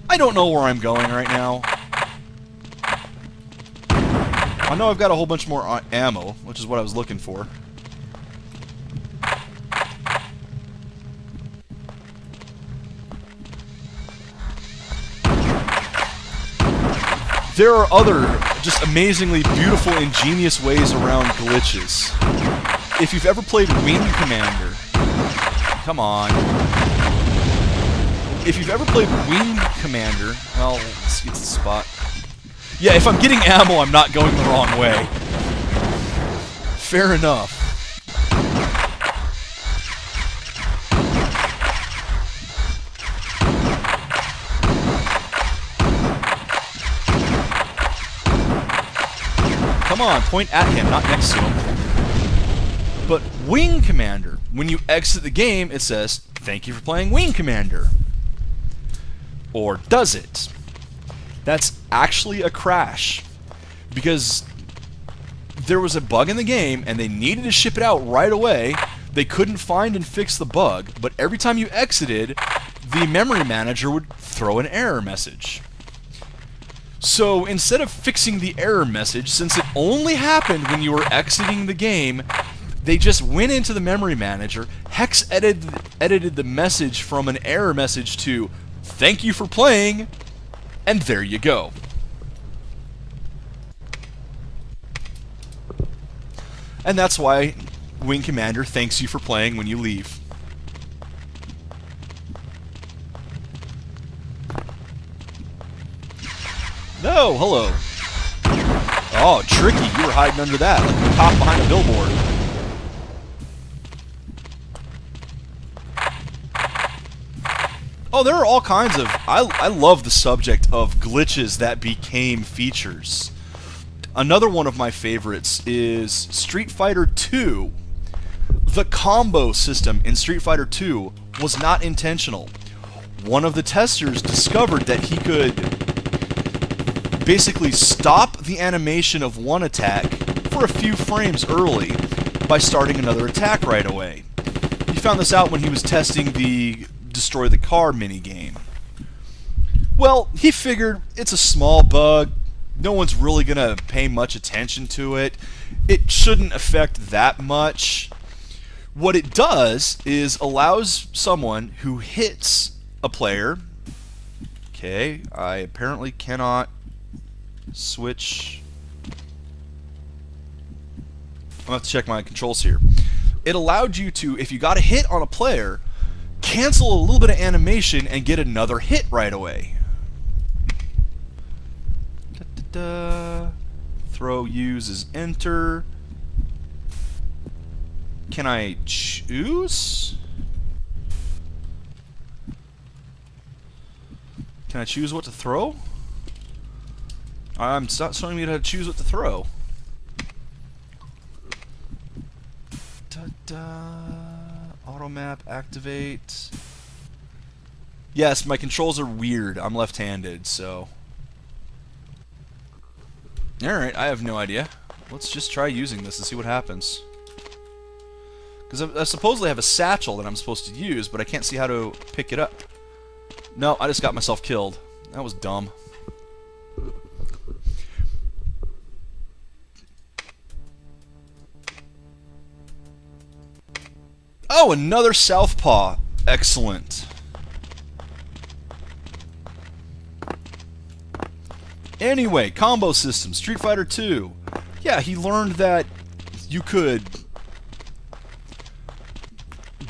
I don't know where I'm going right now. I know I've got a whole bunch more ammo, which is what I was looking for. There are other just amazingly beautiful, ingenious ways around glitches. If you've ever played Wing Commander, come on. If you've ever played Wing Commander, well, let's get to the spot. Yeah, if I'm getting ammo, I'm not going the wrong way. Fair enough. Come on, point at him, not next to him. But Wing Commander, when you exit the game, it says, "Thank you for playing Wing Commander." Or does it? That's actually a crash. Because there was a bug in the game, and they needed to ship it out right away. They couldn't find and fix the bug, but every time you exited, the memory manager would throw an error message. So instead of fixing the error message, since it only happened when you were exiting the game, they just went into the memory manager, hex edited the message from an error message to "Thank you for playing," and there you go. And that's why Wing Commander thanks you for playing when you leave. No, hello. Oh, tricky. You were hiding under that, like a cop behind a billboard. Oh, there are all kinds of... I love the subject of glitches that became features. Another one of my favorites is Street Fighter 2. The combo system in Street Fighter 2 was not intentional. One of the testers discovered that he could basically stop the animation of one attack for a few frames early by starting another attack right away. He found this out when he was testing the Destroy the Car minigame. Well, he figured it's a small bug, no one's really gonna pay much attention to it, it shouldn't affect that much. What it does is allows someone who hits a player. Okay, I apparently cannot switch. I'm gonna have to check my controls here. It allowed you to, if you got a hit on a player, cancel a little bit of animation and get another hit right away. Throw uses enter. Can I choose? Can I choose what to throw? It's not showing me how to choose what to throw. Auto map activate. Yes, my controls are weird. I'm left-handed, so. Alright, I have no idea. Let's just try using this and see what happens. Because I supposedly have a satchel that I'm supposed to use, but I can't see how to pick it up. No, I just got myself killed. That was dumb. Oh, another southpaw. Excellent. Anyway, combo system, Street Fighter 2. Yeah, he learned that you could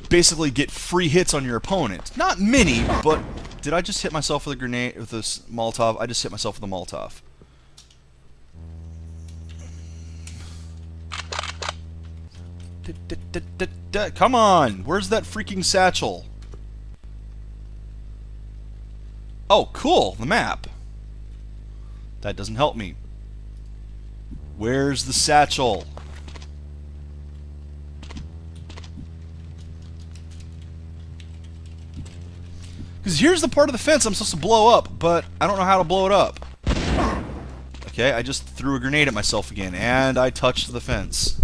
basically get free hits on your opponent. Not many, but did I just hit myself with a grenade, with this Molotov? I just hit myself with a Molotov. Come on! Where's that freaking satchel? Oh, cool! The map. That doesn't help me. Where's the satchel? Because here's the part of the fence I'm supposed to blow up, but I don't know how to blow it up. Okay, I just threw a grenade at myself again, and I touched the fence.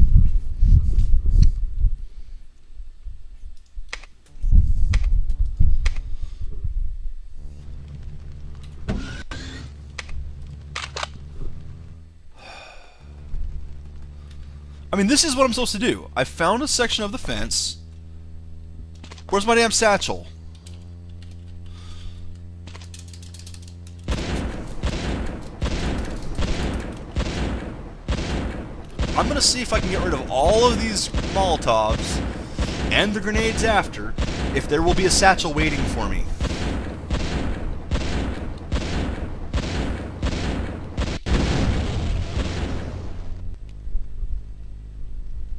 I mean, this is what I'm supposed to do. I found a section of the fence. Where's my damn satchel? I'm gonna see if I can get rid of all of these Molotovs and the grenades after, if there will be a satchel waiting for me.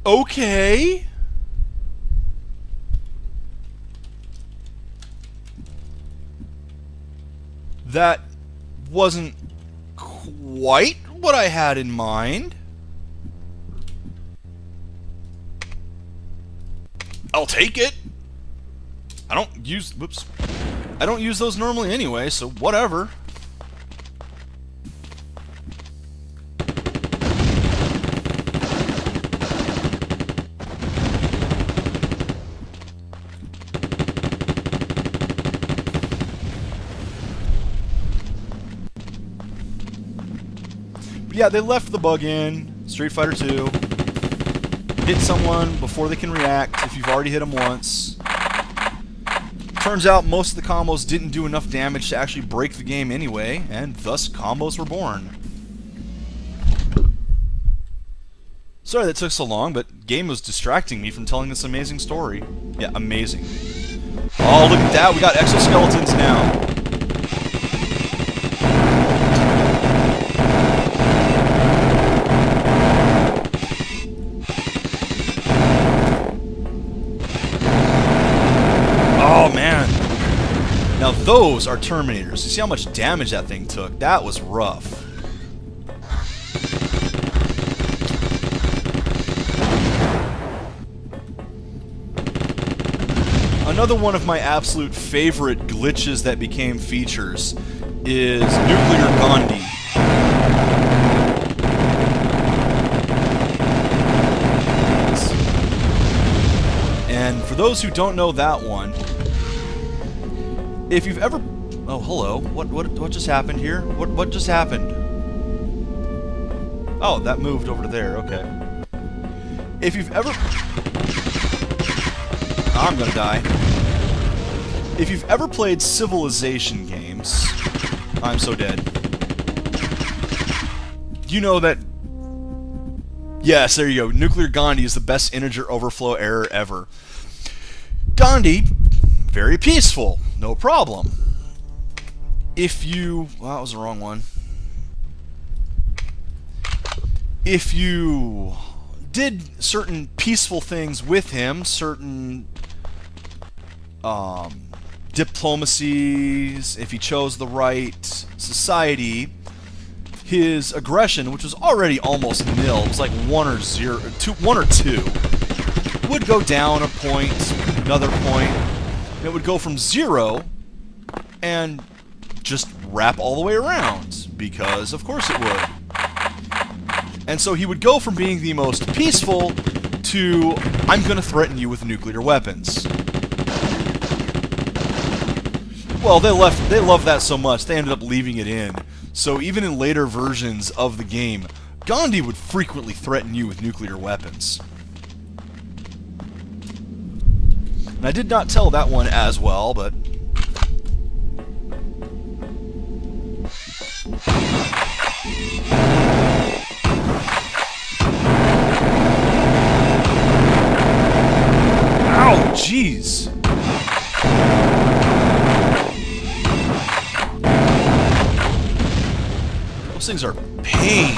Okay. That wasn't quite what I had in mind. I'll take it. I don't use... Whoops. I don't use those normally anyway, so whatever. But yeah, they left the bug in. Street Fighter 2. Hit someone before they can react if you've already hit them once. Turns out most of the combos didn't do enough damage to actually break the game anyway, and thus combos were born. Sorry that took so long, but game was distracting me from telling this amazing story. Yeah, amazing. Oh, look at that, we got exoskeletons now. Oh, man. Now those are Terminators. You see how much damage that thing took? That was rough. Another one of my absolute favorite glitches that became features is Nuclear Gandhi. And for those who don't know that one, if you've ever... Oh, hello. What just happened here? What just happened? Oh, that moved over to there. Okay. If you've ever... I'm gonna die. If you've ever played Civilization games, I'm so dead. You know that... Yes, there you go. Nuclear Gandhi is the best integer overflow error ever. Gandhi, very peaceful, no problem. If you... Well, that was the wrong one. If you did certain peaceful things with him, certain diplomacies, if he chose the right society, his aggression, which was already almost nil, it was like 1 or 2, would go down a point, another point. It would go from 0 and just wrap all the way around, because of course it would. And so he would go from being the most peaceful to, I'm going to threaten you with nuclear weapons. Well, they loved that so much, they ended up leaving it in. So even in later versions of the game, Gandhi would frequently threaten you with nuclear weapons. And I did not tell that one as well, but... Ow, jeez! Those things are pain.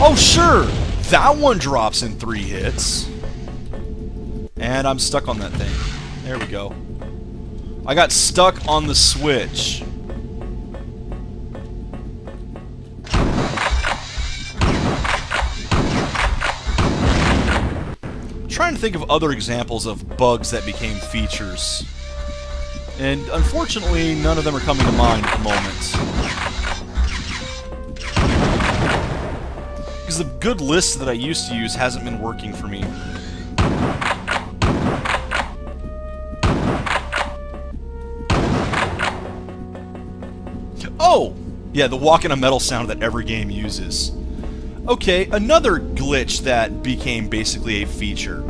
Oh, sure! That one drops in 3 hits. And I'm stuck on that thing. There we go. I got stuck on the switch. I'm trying to think of other examples of bugs that became features. And unfortunately, none of them are coming to mind at the moment. Because the good list that I used to use hasn't been working for me. Oh! Yeah, the walk in a metal sound that every game uses. Okay, another glitch that became basically a feature.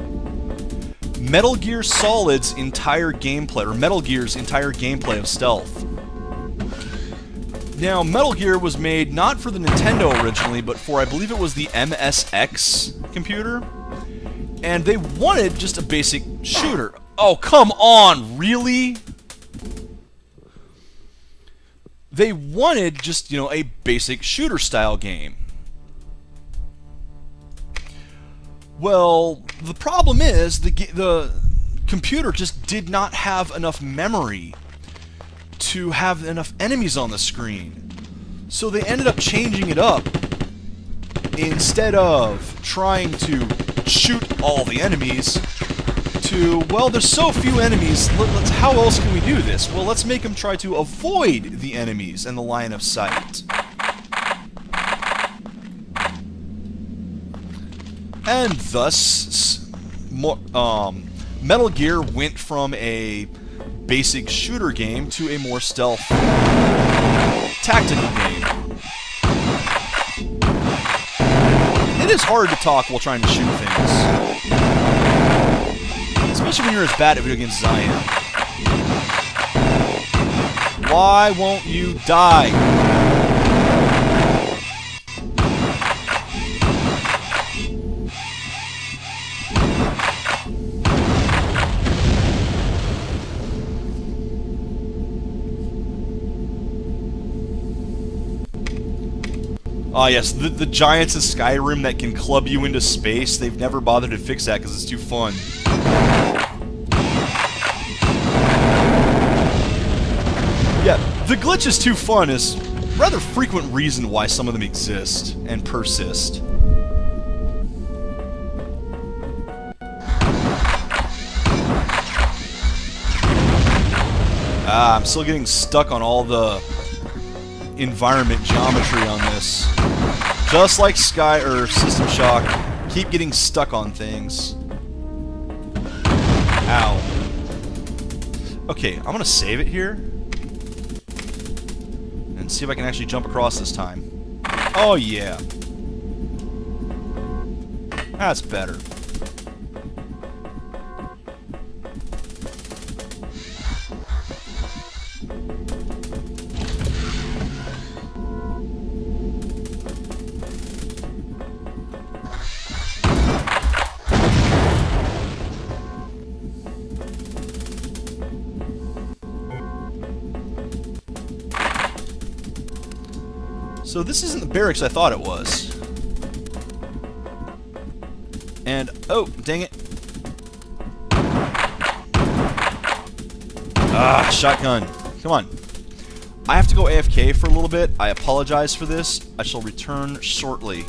Metal Gear Solid's entire gameplay, or Metal Gear's entire gameplay of stealth. Now, Metal Gear was made not for the Nintendo originally, but for, I believe it was the MSX computer. And they wanted just a basic shooter. Oh, come on, really? They wanted just, a basic shooter-style game. Well, the problem is, the computer just did not have enough memory to have enough enemies on the screen. So they ended up changing it up. Instead of trying to shoot all the enemies, to, well, there's so few enemies, how else can we do this? Well, let's make them try to avoid the enemies and the line of sight. And thus, Metal Gear went from a basic shooter game to a more stealth tactical game. It is hard to talk while trying to shoot things. Especially when you're as bad at video games as I am. Why won't you die? Ah, yes, the giants in Skyrim that can club you into space, they've never bothered to fix that because it's too fun. Yeah, the glitch is too fun is a rather frequent reason why some of them exist and persist. Ah, I'm still getting stuck on all the environment geometry on this. Just like System Shock, keep getting stuck on things. Ow. Okay, I'm gonna save it here. And see if I can actually jump across this time. Oh yeah. That's better. So this isn't the barracks I thought it was. And, oh, dang it. Ah, shotgun. Come on. I have to go AFK for a little bit. I apologize for this. I shall return shortly.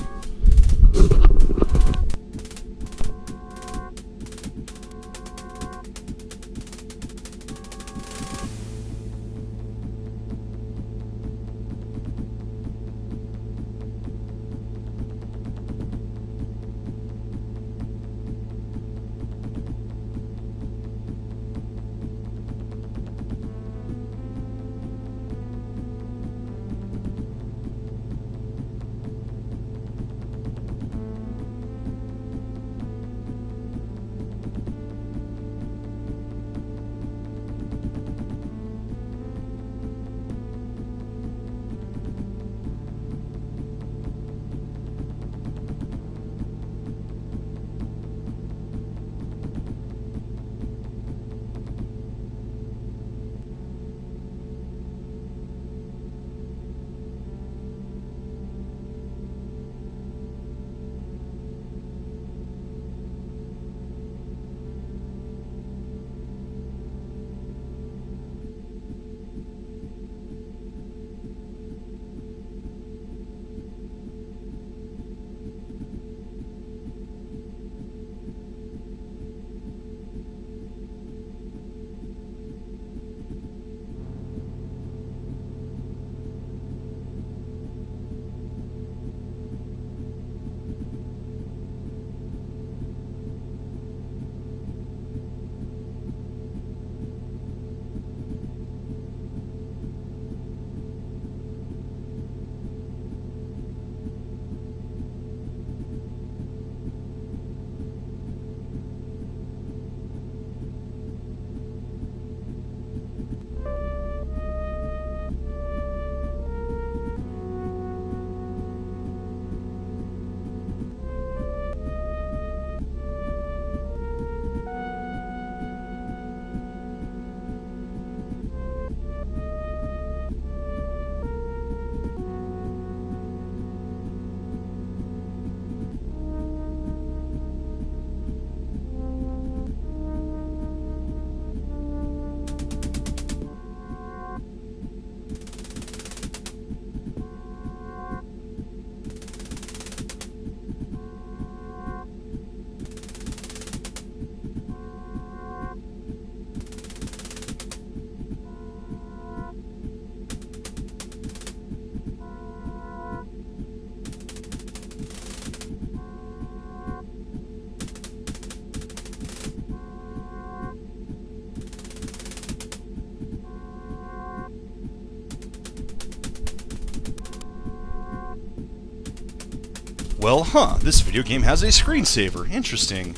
Well, this video game has a screensaver. Interesting.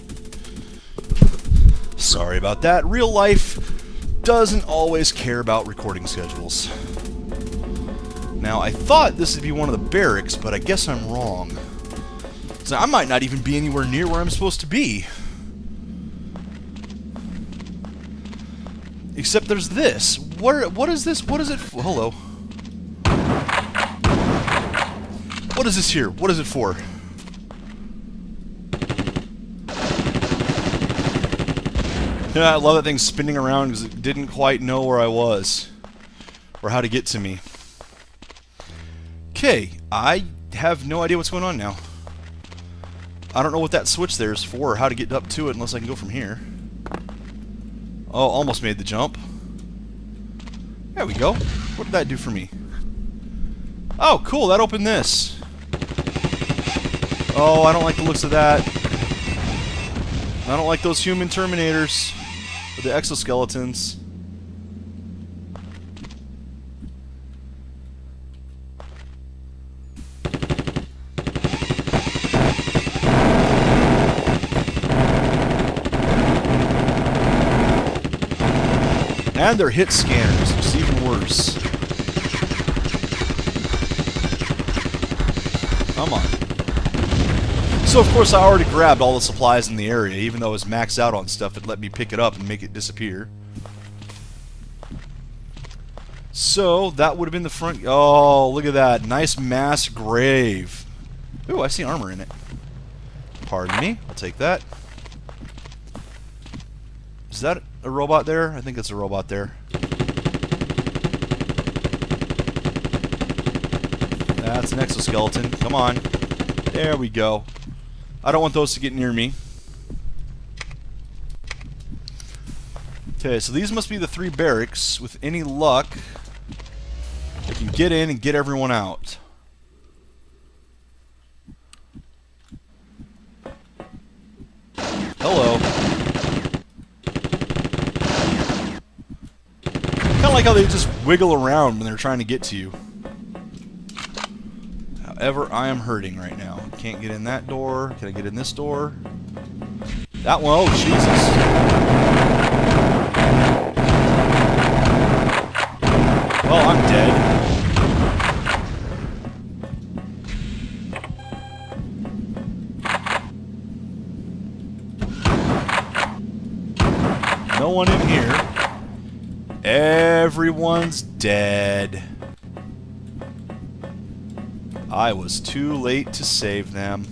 Sorry about that. Real life doesn't always care about recording schedules. Now, I thought this would be one of the barracks, but I guess I'm wrong. So I might not even be anywhere near where I'm supposed to be. Except there's this. What is this? What is it for? Hello. What is this here? What is it for? Yeah, I love that thing spinning around because it didn't quite know where I was. Or how to get to me. Okay, I have no idea what's going on now. I don't know what that switch there is for or how to get up to it unless I can go from here. Oh, almost made the jump. There we go. What did that do for me? Oh, cool, that opened this. Oh, I don't like the looks of that. I don't like those human Terminators. Or the exoskeletons. And they're hit scanners, which is even worse. Come on. So of course I already grabbed all the supplies in the area, even though it was maxed out on stuff that let me pick it up and make it disappear. So that would have been the front. Oh, look at that. Nice mass grave. Ooh, I see armor in it. Pardon me. I'll take that. Is that a robot there? I think that's a robot there. That's an exoskeleton. Come on. There we go. I don't want those to get near me. Okay, so these must be the 3 barracks. With any luck, I can get in and get everyone out. Hello. Kind of like how they just wiggle around when they're trying to get to you. However, I am hurting right now. Can't get in that door. Can I get in this door? That one. Oh, Jesus. Oh, I'm dead. No one in here. Everyone's dead. I was too late to save them.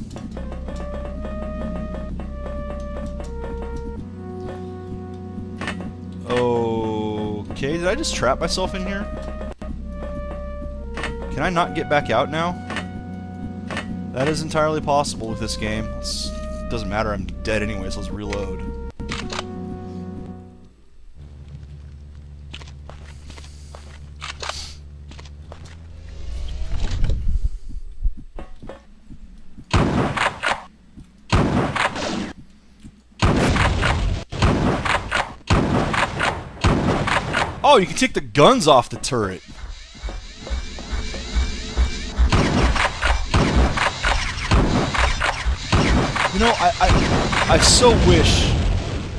Okay, did I just trap myself in here? Can I not get back out now? That is entirely possible with this game. It doesn't matter, I'm dead anyway, so let's reload. Oh, you can take the guns off the turret. You know, I so wish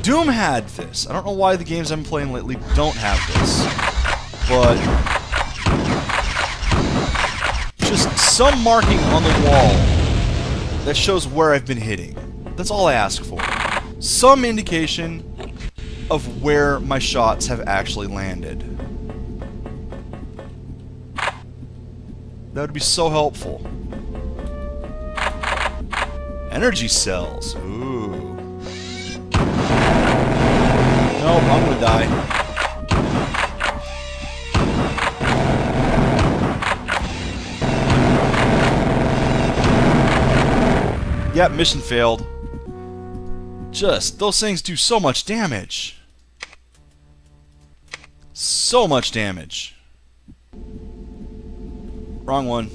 Doom had this. I don't know why the games I'm playing lately don't have this. But just some marking on the wall that shows where I've been hitting. That's all I ask for. Some indication of where my shots have actually landed. That would be so helpful. Energy cells. Ooh. Nope, I'm gonna die. Yep, mission failed. Just, those things do so much damage. So much damage. Wrong one.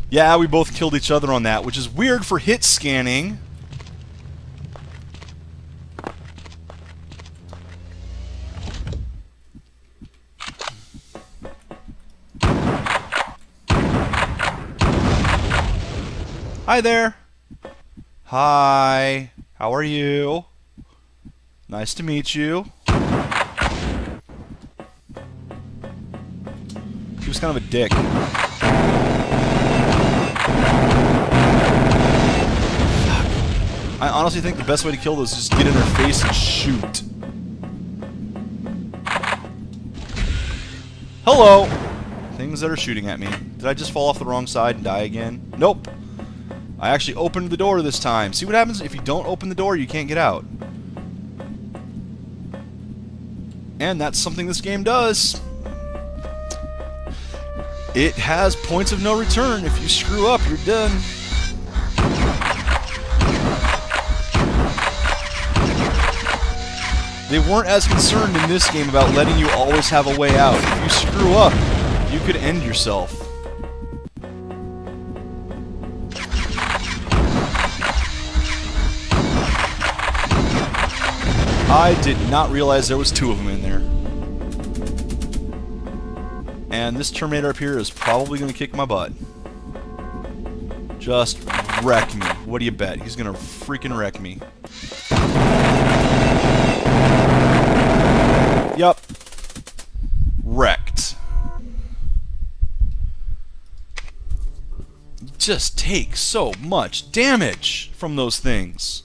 Yeah, we both killed each other on that, which is weird for hit scanning. Hi there. Hi. How are you? Nice to meet you. He was kind of a dick. I honestly think the best way to kill those is just get in their face and shoot. Hello! Things that are shooting at me. Did I just fall off the wrong side and die again? Nope. I actually opened the door this time. See what happens if you don't open the door, you can't get out. And that's something this game does. It has points of no return. If you screw up, you're done. They weren't as concerned in this game about letting you always have a way out. If you screw up, you could end yourself. I did not realize there was 2 of them in there. And this Terminator up here is probably going to kick my butt. Just wreck me. What do you bet? He's going to freaking wreck me. Yup. Wrecked. You just take so much damage from those things.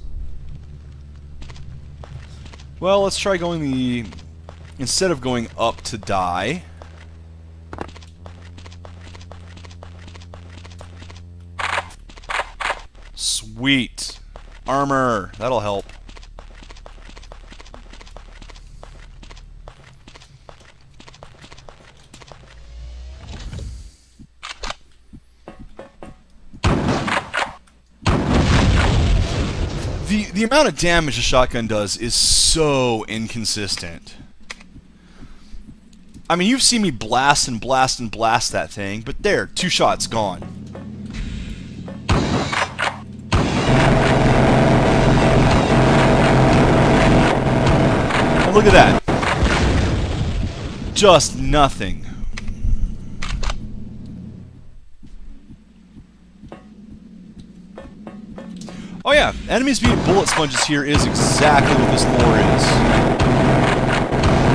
Well, let's try going the... Instead of going up to die... Sweet. Armor. That'll help. The amount of damage a shotgun does is so inconsistent. I mean, you've seen me blast and blast and blast that thing, but there, 2 shots, gone. And look at that. Just nothing. Oh yeah, enemies being bullet sponges here is exactly what this lore is.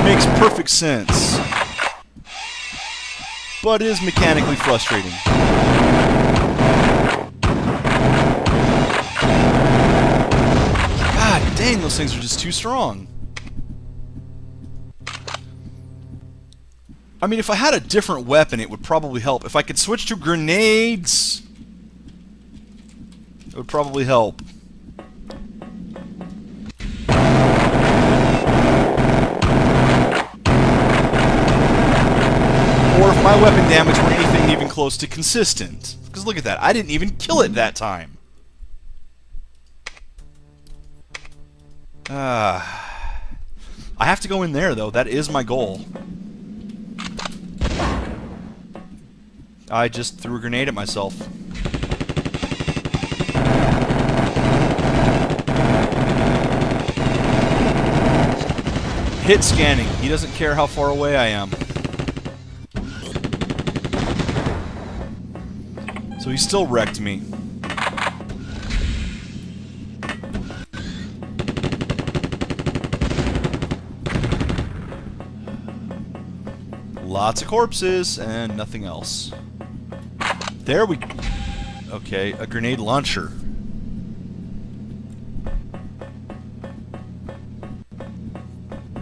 Makes perfect sense. But is mechanically frustrating. God dang, those things are just too strong. I mean, if I had a different weapon, it would probably help. If I could switch to grenades... It would probably help. Or if my weapon damage were anything even close to consistent. Because look at that, I didn't even kill it that time. I have to go in there, though. That is my goal. I just threw a grenade at myself. Hit scanning. He doesn't care how far away I am. So he still wrecked me. Lots of corpses and nothing else. There we... Okay, a grenade launcher.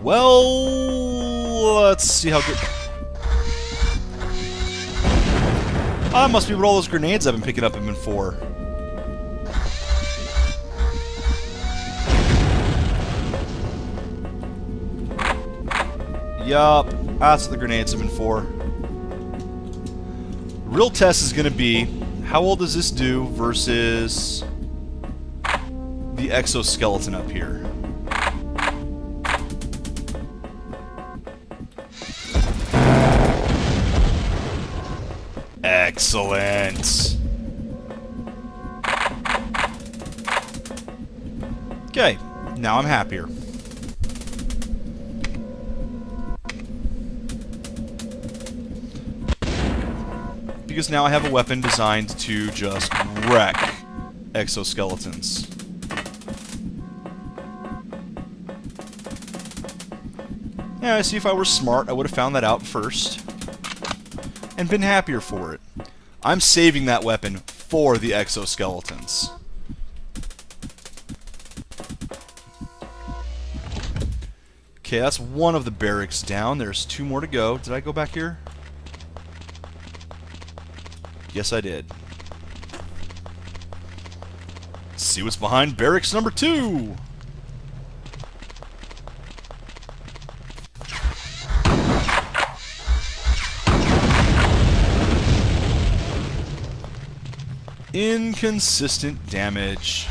Well, let's see how good... That must be what all those grenades I've been picking up have been for. Yup, that's what the grenades have been for. The real test is going to be, how well does this do versus the exoskeleton up here? Excellent. Okay, now I'm happier. Because now I have a weapon designed to just wreck exoskeletons. Yeah, see, if I were smart, I would have found that out first. And been happier for it. I'm saving that weapon for the exoskeletons. Okay, that's one of the barracks down. There's 2 more to go. Did I go back here? Yes, I did. Let's see what's behind barracks number 2. Inconsistent damage.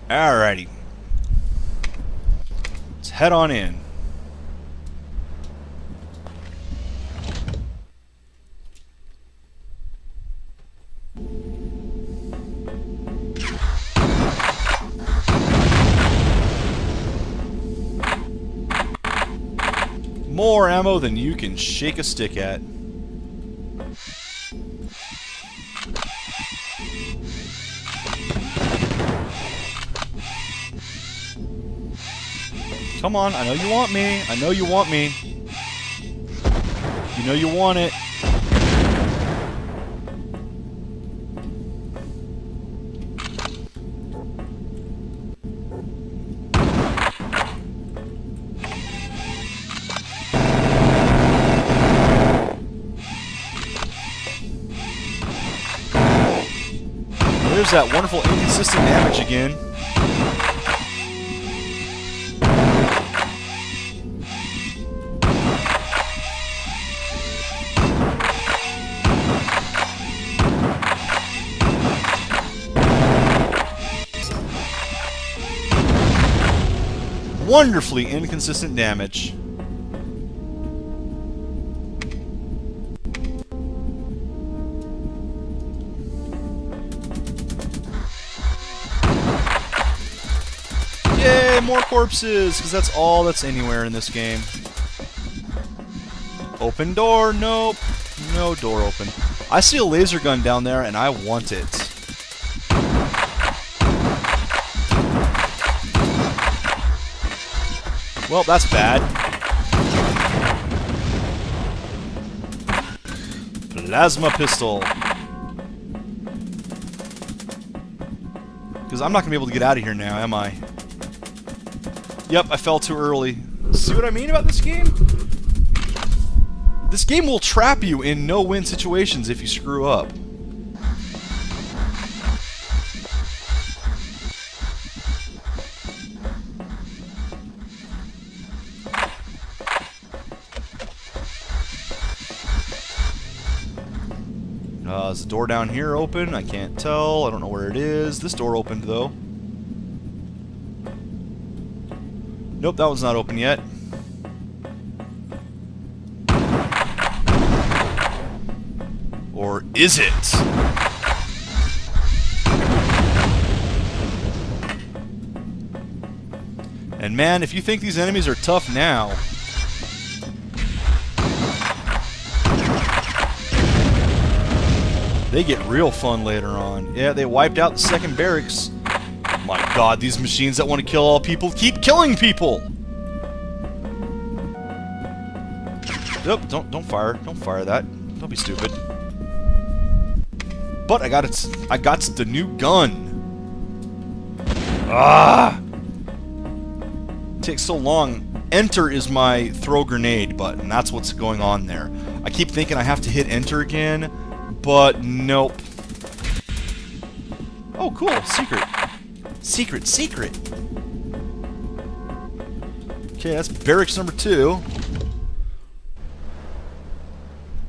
Alrighty. Let's head on in. More ammo than you can shake a stick at. Come on, I know you want me. I know you want me. You know you want it. There's that wonderful inconsistent damage again. Wonderfully inconsistent damage. Yay, more corpses, because that's all that's anywhere in this game. Open door, nope. No door open. I see a laser gun down there, and I want it. Well, that's bad. Plasma pistol. Because I'm not going to be able to get out of here now, am I? Yep, I fell too early. See what I mean about this game? This game will trap you in no-win situations if you screw up. Is the door down here open? I can't tell. I don't know where it is. This door opened, though. Nope, that one's not open yet. Or is it? And man, if you think these enemies are tough now... they get real fun later on. Yeah, they wiped out the second barracks. My god, these machines that want to kill all people keep killing people! Nope, don't fire. Don't fire that. Don't be stupid. But I got the new gun. Ah! It takes so long. Enter is my throw grenade button. That's what's going on there. I keep thinking I have to hit enter again, but nope. Oh, cool. Secret. Secret, secret. Okay, that's barracks number 2.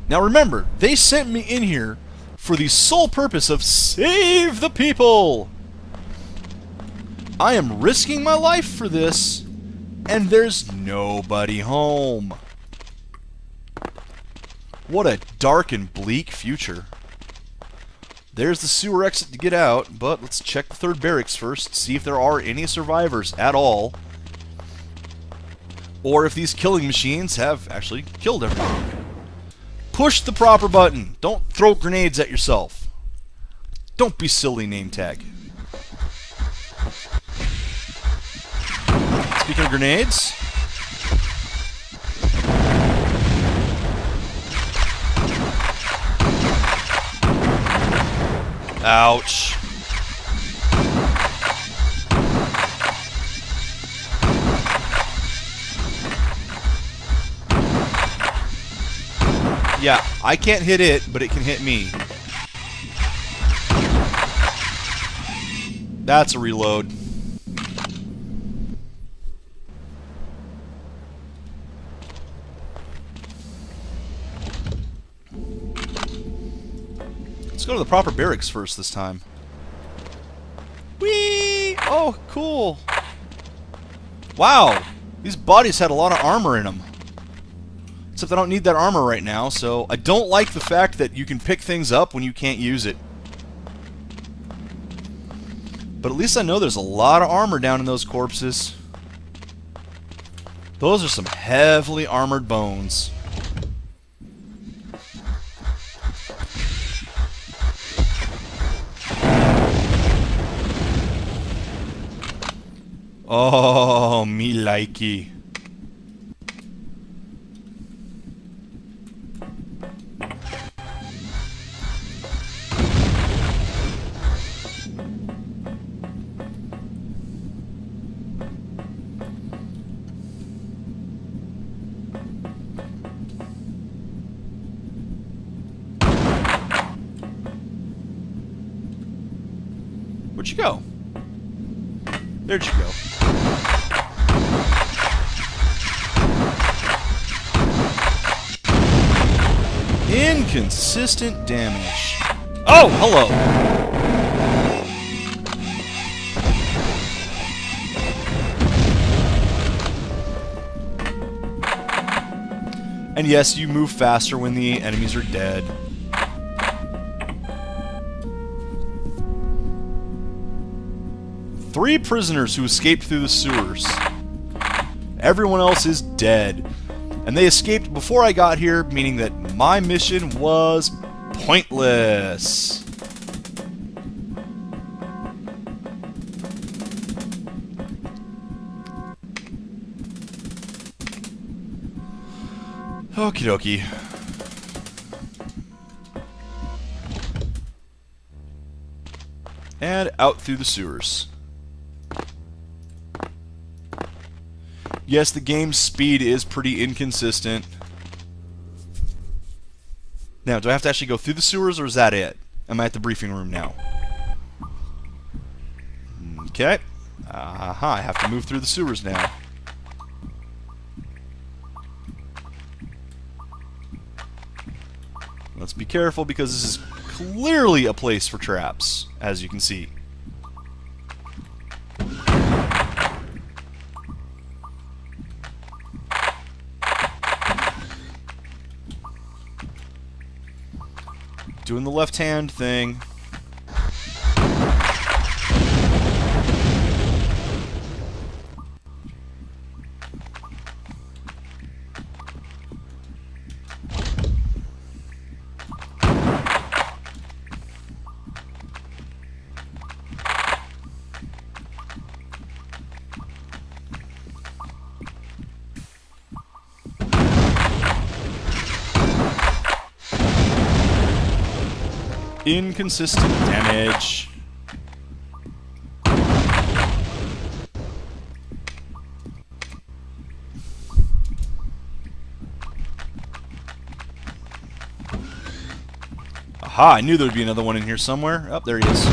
Now remember, they sent me in here for the sole purpose of save the people. I am risking my life for this, and there's nobody home. What a dark and bleak future. There's the sewer exit to get out, but let's check the third barracks first, see if there are any survivors at all. Or if these killing machines have actually killed everyone. Push the proper button. Don't throw grenades at yourself. Don't be silly, name tag. Speaking of grenades... ouch. Yeah, I can't hit it, but it can hit me. That's a reload. Let's go to the proper barracks first this time. Whee! Oh, cool. Wow, these bodies had a lot of armor in them. Except I don't need that armor right now, so I don't like the fact that you can pick things up when you can't use it. But at least I know there's a lot of armor down in those corpses. Those are some heavily armored bones. Oh, me likey. Where'd you go? There'd you go. Inconsistent damage. Oh, hello! And yes, you move faster when the enemies are dead. Three prisoners who escaped through the sewers. Everyone else is dead. And they escaped before I got here, meaning that my mission was pointless. Okie dokie. And out through the sewers. Yes, the game's speed is pretty inconsistent. Now, do I have to actually go through the sewers, or is that it? Am I at the briefing room now? Okay. Aha, I have to move through the sewers now. Let's be careful, because this is clearly a place for traps, as you can see. Doing the left-hand thing. Inconsistent damage. Aha, I knew there would be another one in here somewhere. Oh, there he is.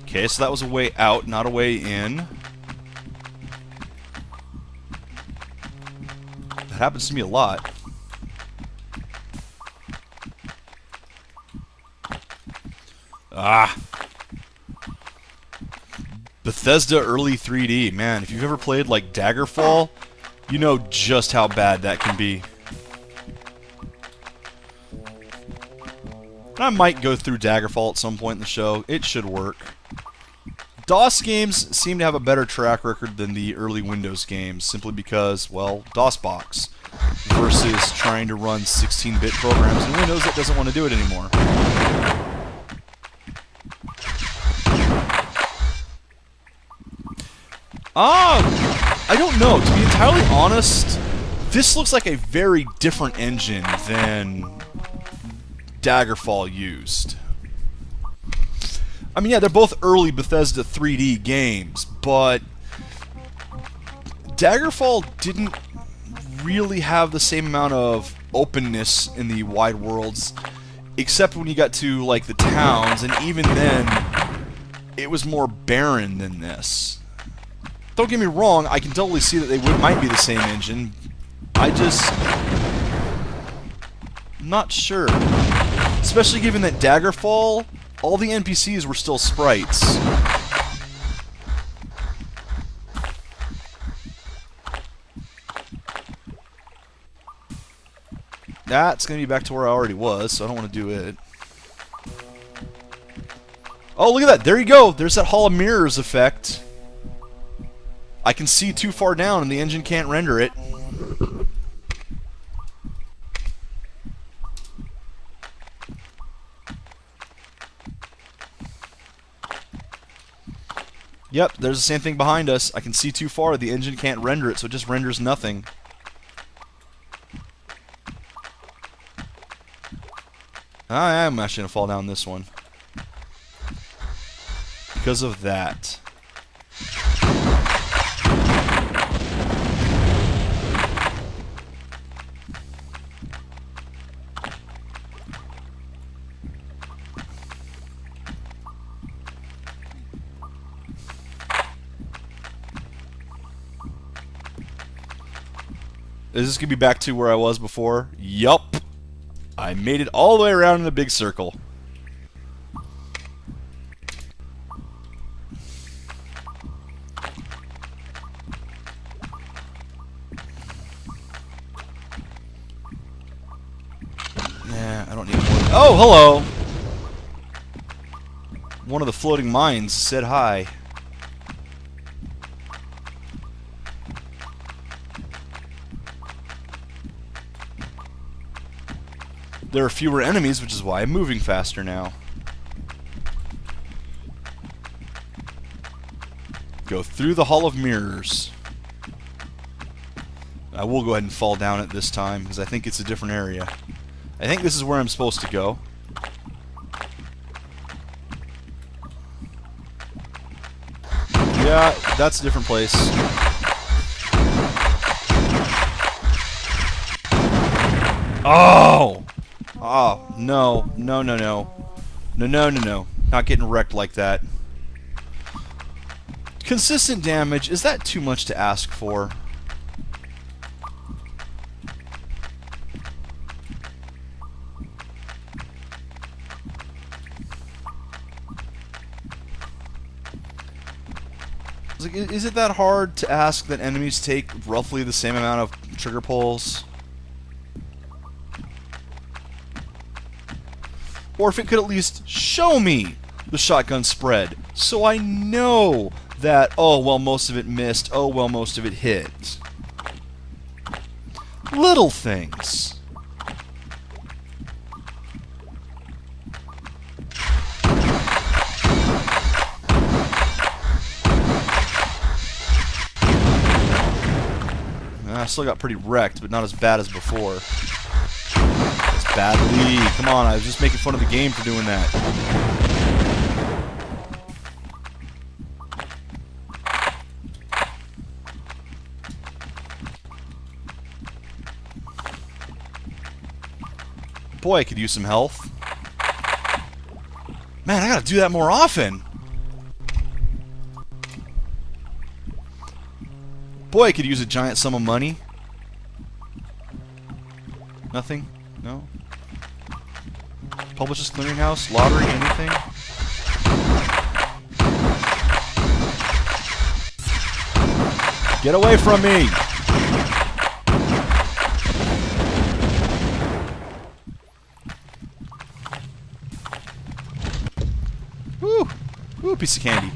Okay, so that was a way out, not a way in. That happens to me a lot. Ah! Bethesda early 3D. Man, if you've ever played like Daggerfall, you know just how bad that can be. And I might go through Daggerfall at some point in the show. It should work. DOS games seem to have a better track record than the early Windows games, simply because, well, DOSBox versus trying to run 16-bit programs in Windows that doesn't want to do it anymore. I don't know. To be entirely honest, this looks like a very different engine than Daggerfall used. I mean, yeah, they're both early Bethesda 3D games, but Daggerfall didn't really have the same amount of openness in the wide worlds, except when you got to, like, the towns, and even then, it was more barren than this. Don't get me wrong, I can totally see that they might be the same engine. I'm not sure. Especially given that Daggerfall, all the NPCs were still sprites. That's going to be back to where I already was, so I don't want to do it. Oh, look at that! There you go! There's that Hall of Mirrors effect. I can see too far down and the engine can't render it. Yep, there's the same thing behind us. I can see too far, the engine can't render it, so it just renders nothing. I am actually going to fall down this one. Because of that. Is this going to be back to where I was before? Yup. I made it all the way around in a big circle. Nah, I don't need more. Oh, hello! One of the floating mines said hi. There are fewer enemies, which is why I'm moving faster now. Go through the Hall of Mirrors. I will go ahead and fall down it this time, because I think it's a different area. I think this is where I'm supposed to go. Yeah, that's a different place. Oh! Oh, no. No, no, no. No, no, no, no. Not getting wrecked like that. Consistent damage, is that too much to ask for? Is it that hard to ask that enemies take roughly the same amount of trigger pulls? Or if it could at least show me the shotgun spread, so I know that, oh, well, most of it missed, oh, well, most of it hit. Little things. I still got pretty wrecked, but not as bad as before. That's badly. Come on, I was just making fun of the game for doing that. Boy, I could use some health. Man, I gotta do that more often. Boy, I could use a giant sum of money. Nothing? No? Publishers Clearinghouse? Lottery? Anything? Get away from me! Woo! Woo, piece of candy.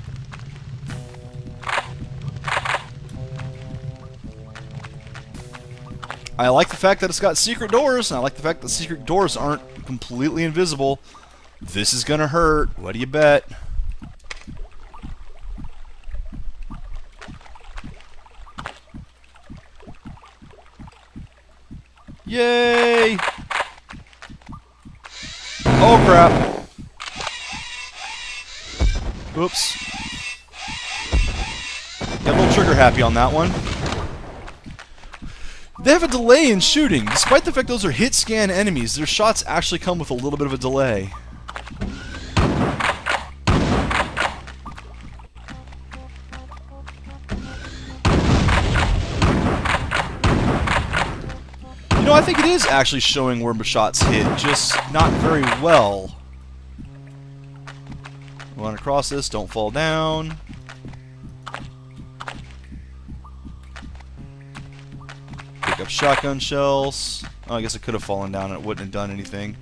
I like the fact that it's got secret doors, and I like the fact that secret doors aren't completely invisible. This is gonna hurt. What do you bet? Yay! Oh crap! Oops. Got a little trigger happy on that one. They have a delay in shooting. Despite the fact those are hit scan enemies, their shots actually come with a little bit of a delay. You know, I think it is actually showing where my shots hit, just not very well. Run across this, don't fall down. Pick up shotgun shells. Oh, I guess it could have fallen down and it wouldn't have done anything.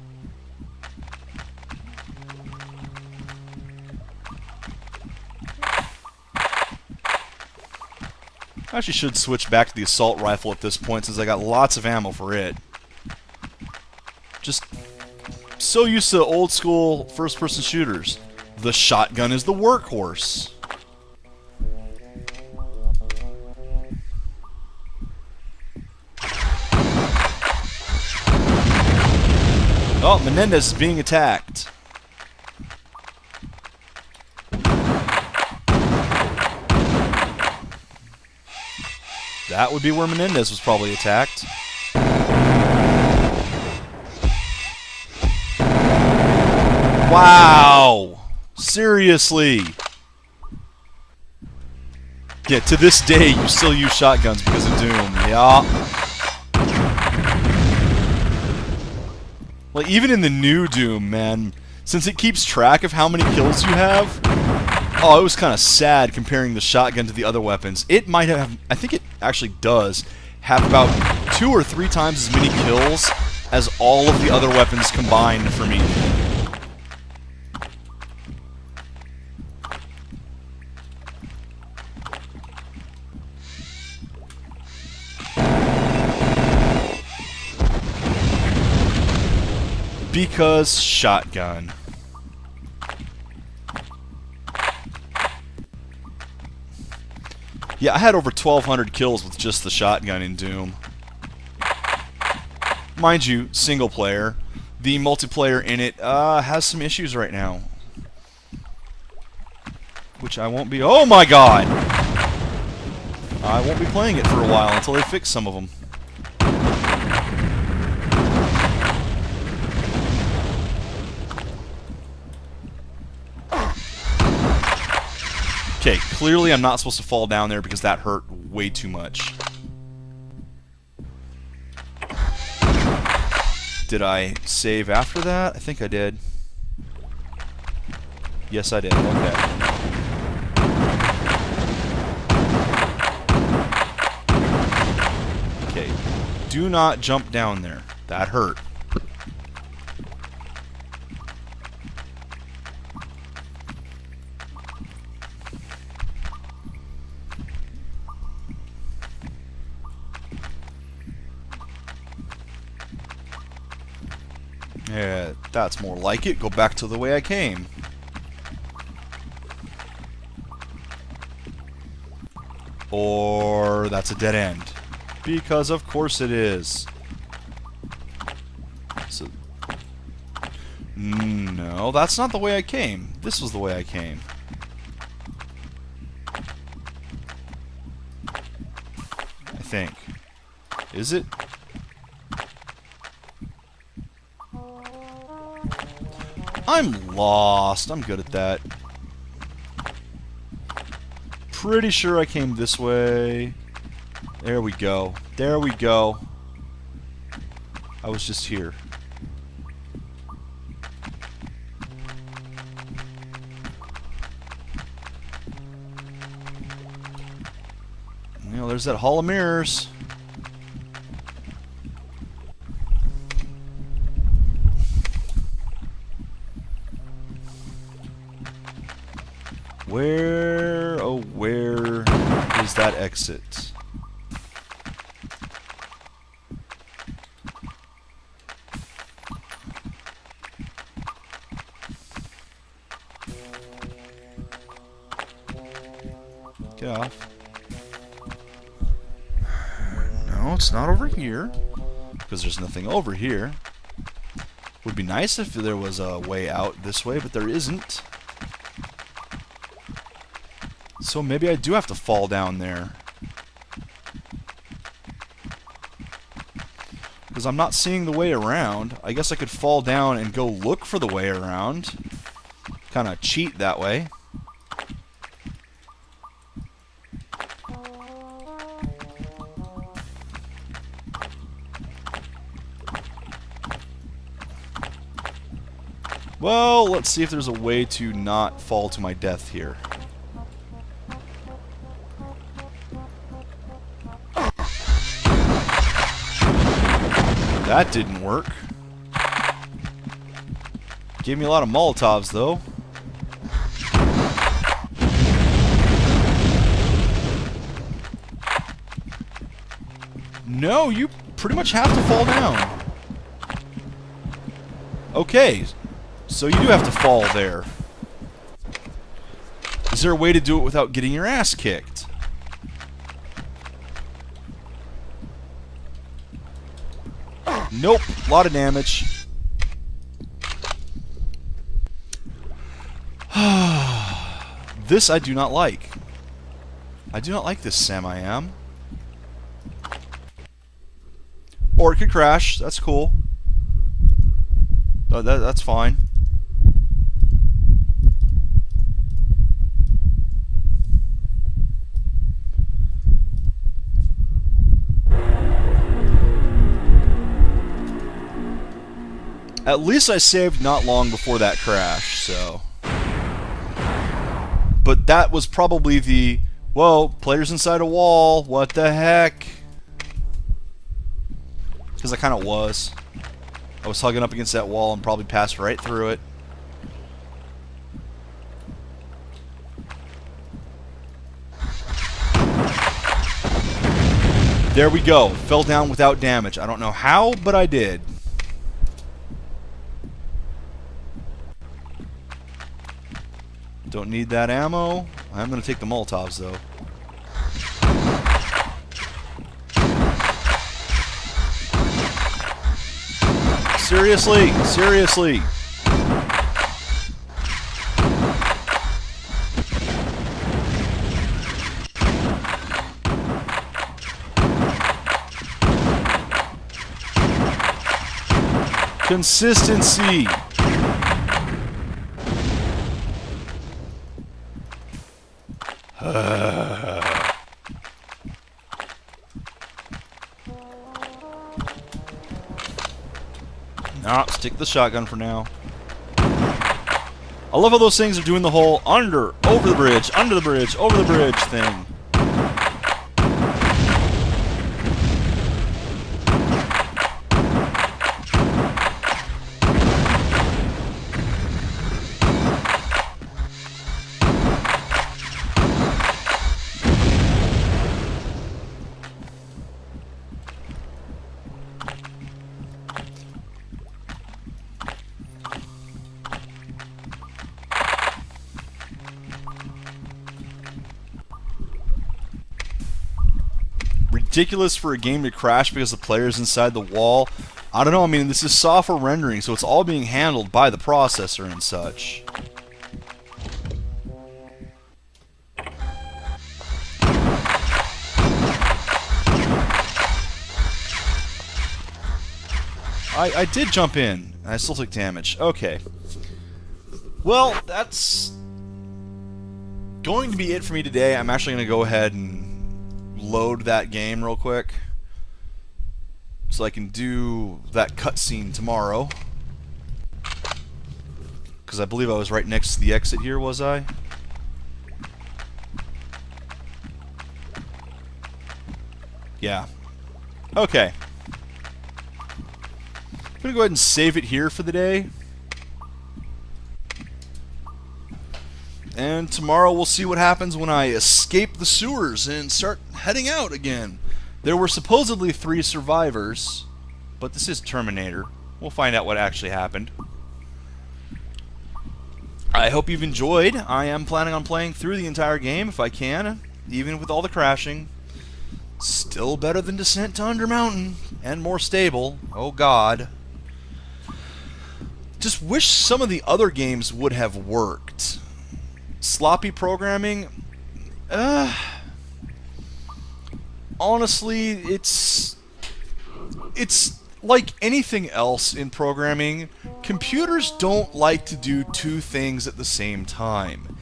I actually should switch back to the assault rifle at this point since I got lots of ammo for it. Just so used to old school first-person shooters. The shotgun is the workhorse. Oh, Menendez is being attacked. That would be where Menendez was probably attacked. Wow! Seriously! Yeah, to this day, you still use shotguns because of Doom. Yeah. Like, even in the new Doom, man, since it keeps track of how many kills you have, oh, it was kind of sad comparing the shotgun to the other weapons. It might have, I think it actually does, have about 2 or 3 times as many kills as all of the other weapons combined for me. Because shotgun. Yeah, I had over 1,200 kills with just the shotgun in Doom. Mind you, single player. The multiplayer in it has some issues right now. Which I won't be... Oh my god! I won't be playing it for a while until they fix some of them. Okay, clearly I'm not supposed to fall down there because that hurt way too much. Did I save after that? I think I did. Yes, I did. Okay. Okay. Do not jump down there. That hurt. Yeah, that's more like it. Go back to the way I came. Or that's a dead end. Because of course it is. So, no, that's not the way I came. This was the way I came. I think. Is it? I'm lost. I'm good at that. Pretty sure I came this way. There we go. There we go. I was just here. You know, there's that Hall of Mirrors. Where, oh, where is that exit? Get off. No, it's not over here. Because there's nothing over here. Would be nice if there was a way out this way, but there isn't. So maybe I do have to fall down there. Because I'm not seeing the way around. I guess I could fall down and go look for the way around. Kind of cheat that way. Well, let's see if there's a way to not fall to my death here. That didn't work. Gave me a lot of Molotovs, though. No, you pretty much have to fall down. Okay, so you do have to fall there. Is there a way to do it without getting your ass kicked? Nope, a lot of damage. This I do not like. I do not like this Sam-I-Am. Or it could crash, that's cool. That's fine. At least I saved not long before that crash, so... But that was probably the... Whoa, players inside a wall, what the heck? Because I kind of was. I was hugging up against that wall and probably passed right through it. There we go. Fell down without damage. I don't know how, but I did. Don't need that ammo. I'm going to take the Molotovs, though. Seriously? Seriously? Consistency. Nah, stick the shotgun for now. I love how those things are doing the whole over the bridge, under the bridge, over the bridge thing. Ridiculous for a game to crash because the player's inside the wall. I don't know, I mean, this is software rendering, so it's all being handled by the processor and such. I did jump in. I still took damage. Okay. Well, that's going to be it for me today. I'm actually going to go ahead and load that game real quick so I can do that cutscene tomorrow, because I believe I was right next to the exit here, was I? Yeah. Okay. I'm gonna go ahead and save it here for the day. And tomorrow we'll see what happens when I escape the sewers and start heading out again. There were supposedly 3 survivors, but this is Terminator. We'll find out what actually happened. I hope you've enjoyed. I am planning on playing through the entire game if I can, even with all the crashing. Still better than Descent to Undermountain, and more stable. Oh God. Just wish some of the other games would have worked. Sloppy programming, honestly, it's like anything else in programming. Computers don't like to do 2 things at the same time.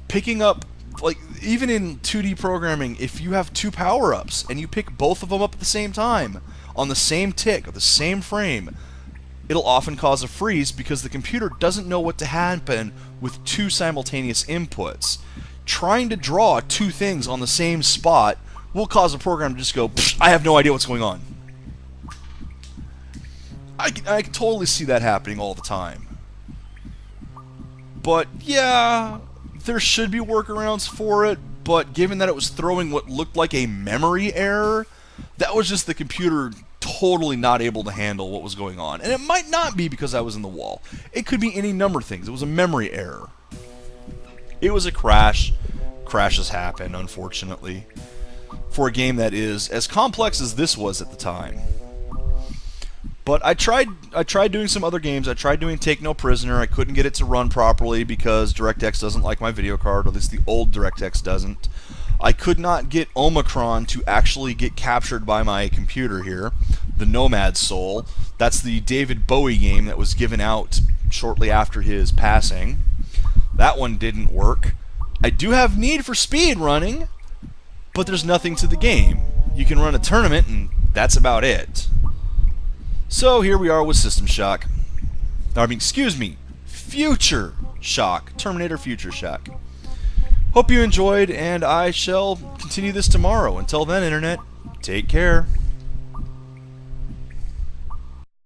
Picking up, like, even in 2D programming, if you have 2 power-ups and you pick both of them up at the same time, on the same tick, or the same frame, it'll often cause a freeze because the computer doesn't know what to happen with 2 simultaneous inputs. Trying to draw 2 things on the same spot will cause a program to just go, I have no idea what's going on. I can totally see that happening all the time. But yeah, there should be workarounds for it, but given that it was throwing what looked like a memory error, that was just the computer totally not able to handle what was going on. And it might not be because I was in the wall. It could be any number of things. It was a memory error. It was a crash. Crashes happen, unfortunately, for a game that is as complex as this was at the time. But I tried doing some other games. I tried doing Take No Prisoner. I couldn't get it to run properly because DirectX doesn't like my video card, or at least the old DirectX doesn't. I could not get Omicron to actually get captured by my computer here. The Nomad Soul. That's the David Bowie game that was given out shortly after his passing. That one didn't work. I do have Need for Speed running, but there's nothing to the game. You can run a tournament, and that's about it. So here we are with System Shock. I mean, excuse me, Future Shock. Terminator Future Shock. Hope you enjoyed, and I shall continue this tomorrow. Until then, Internet, take care.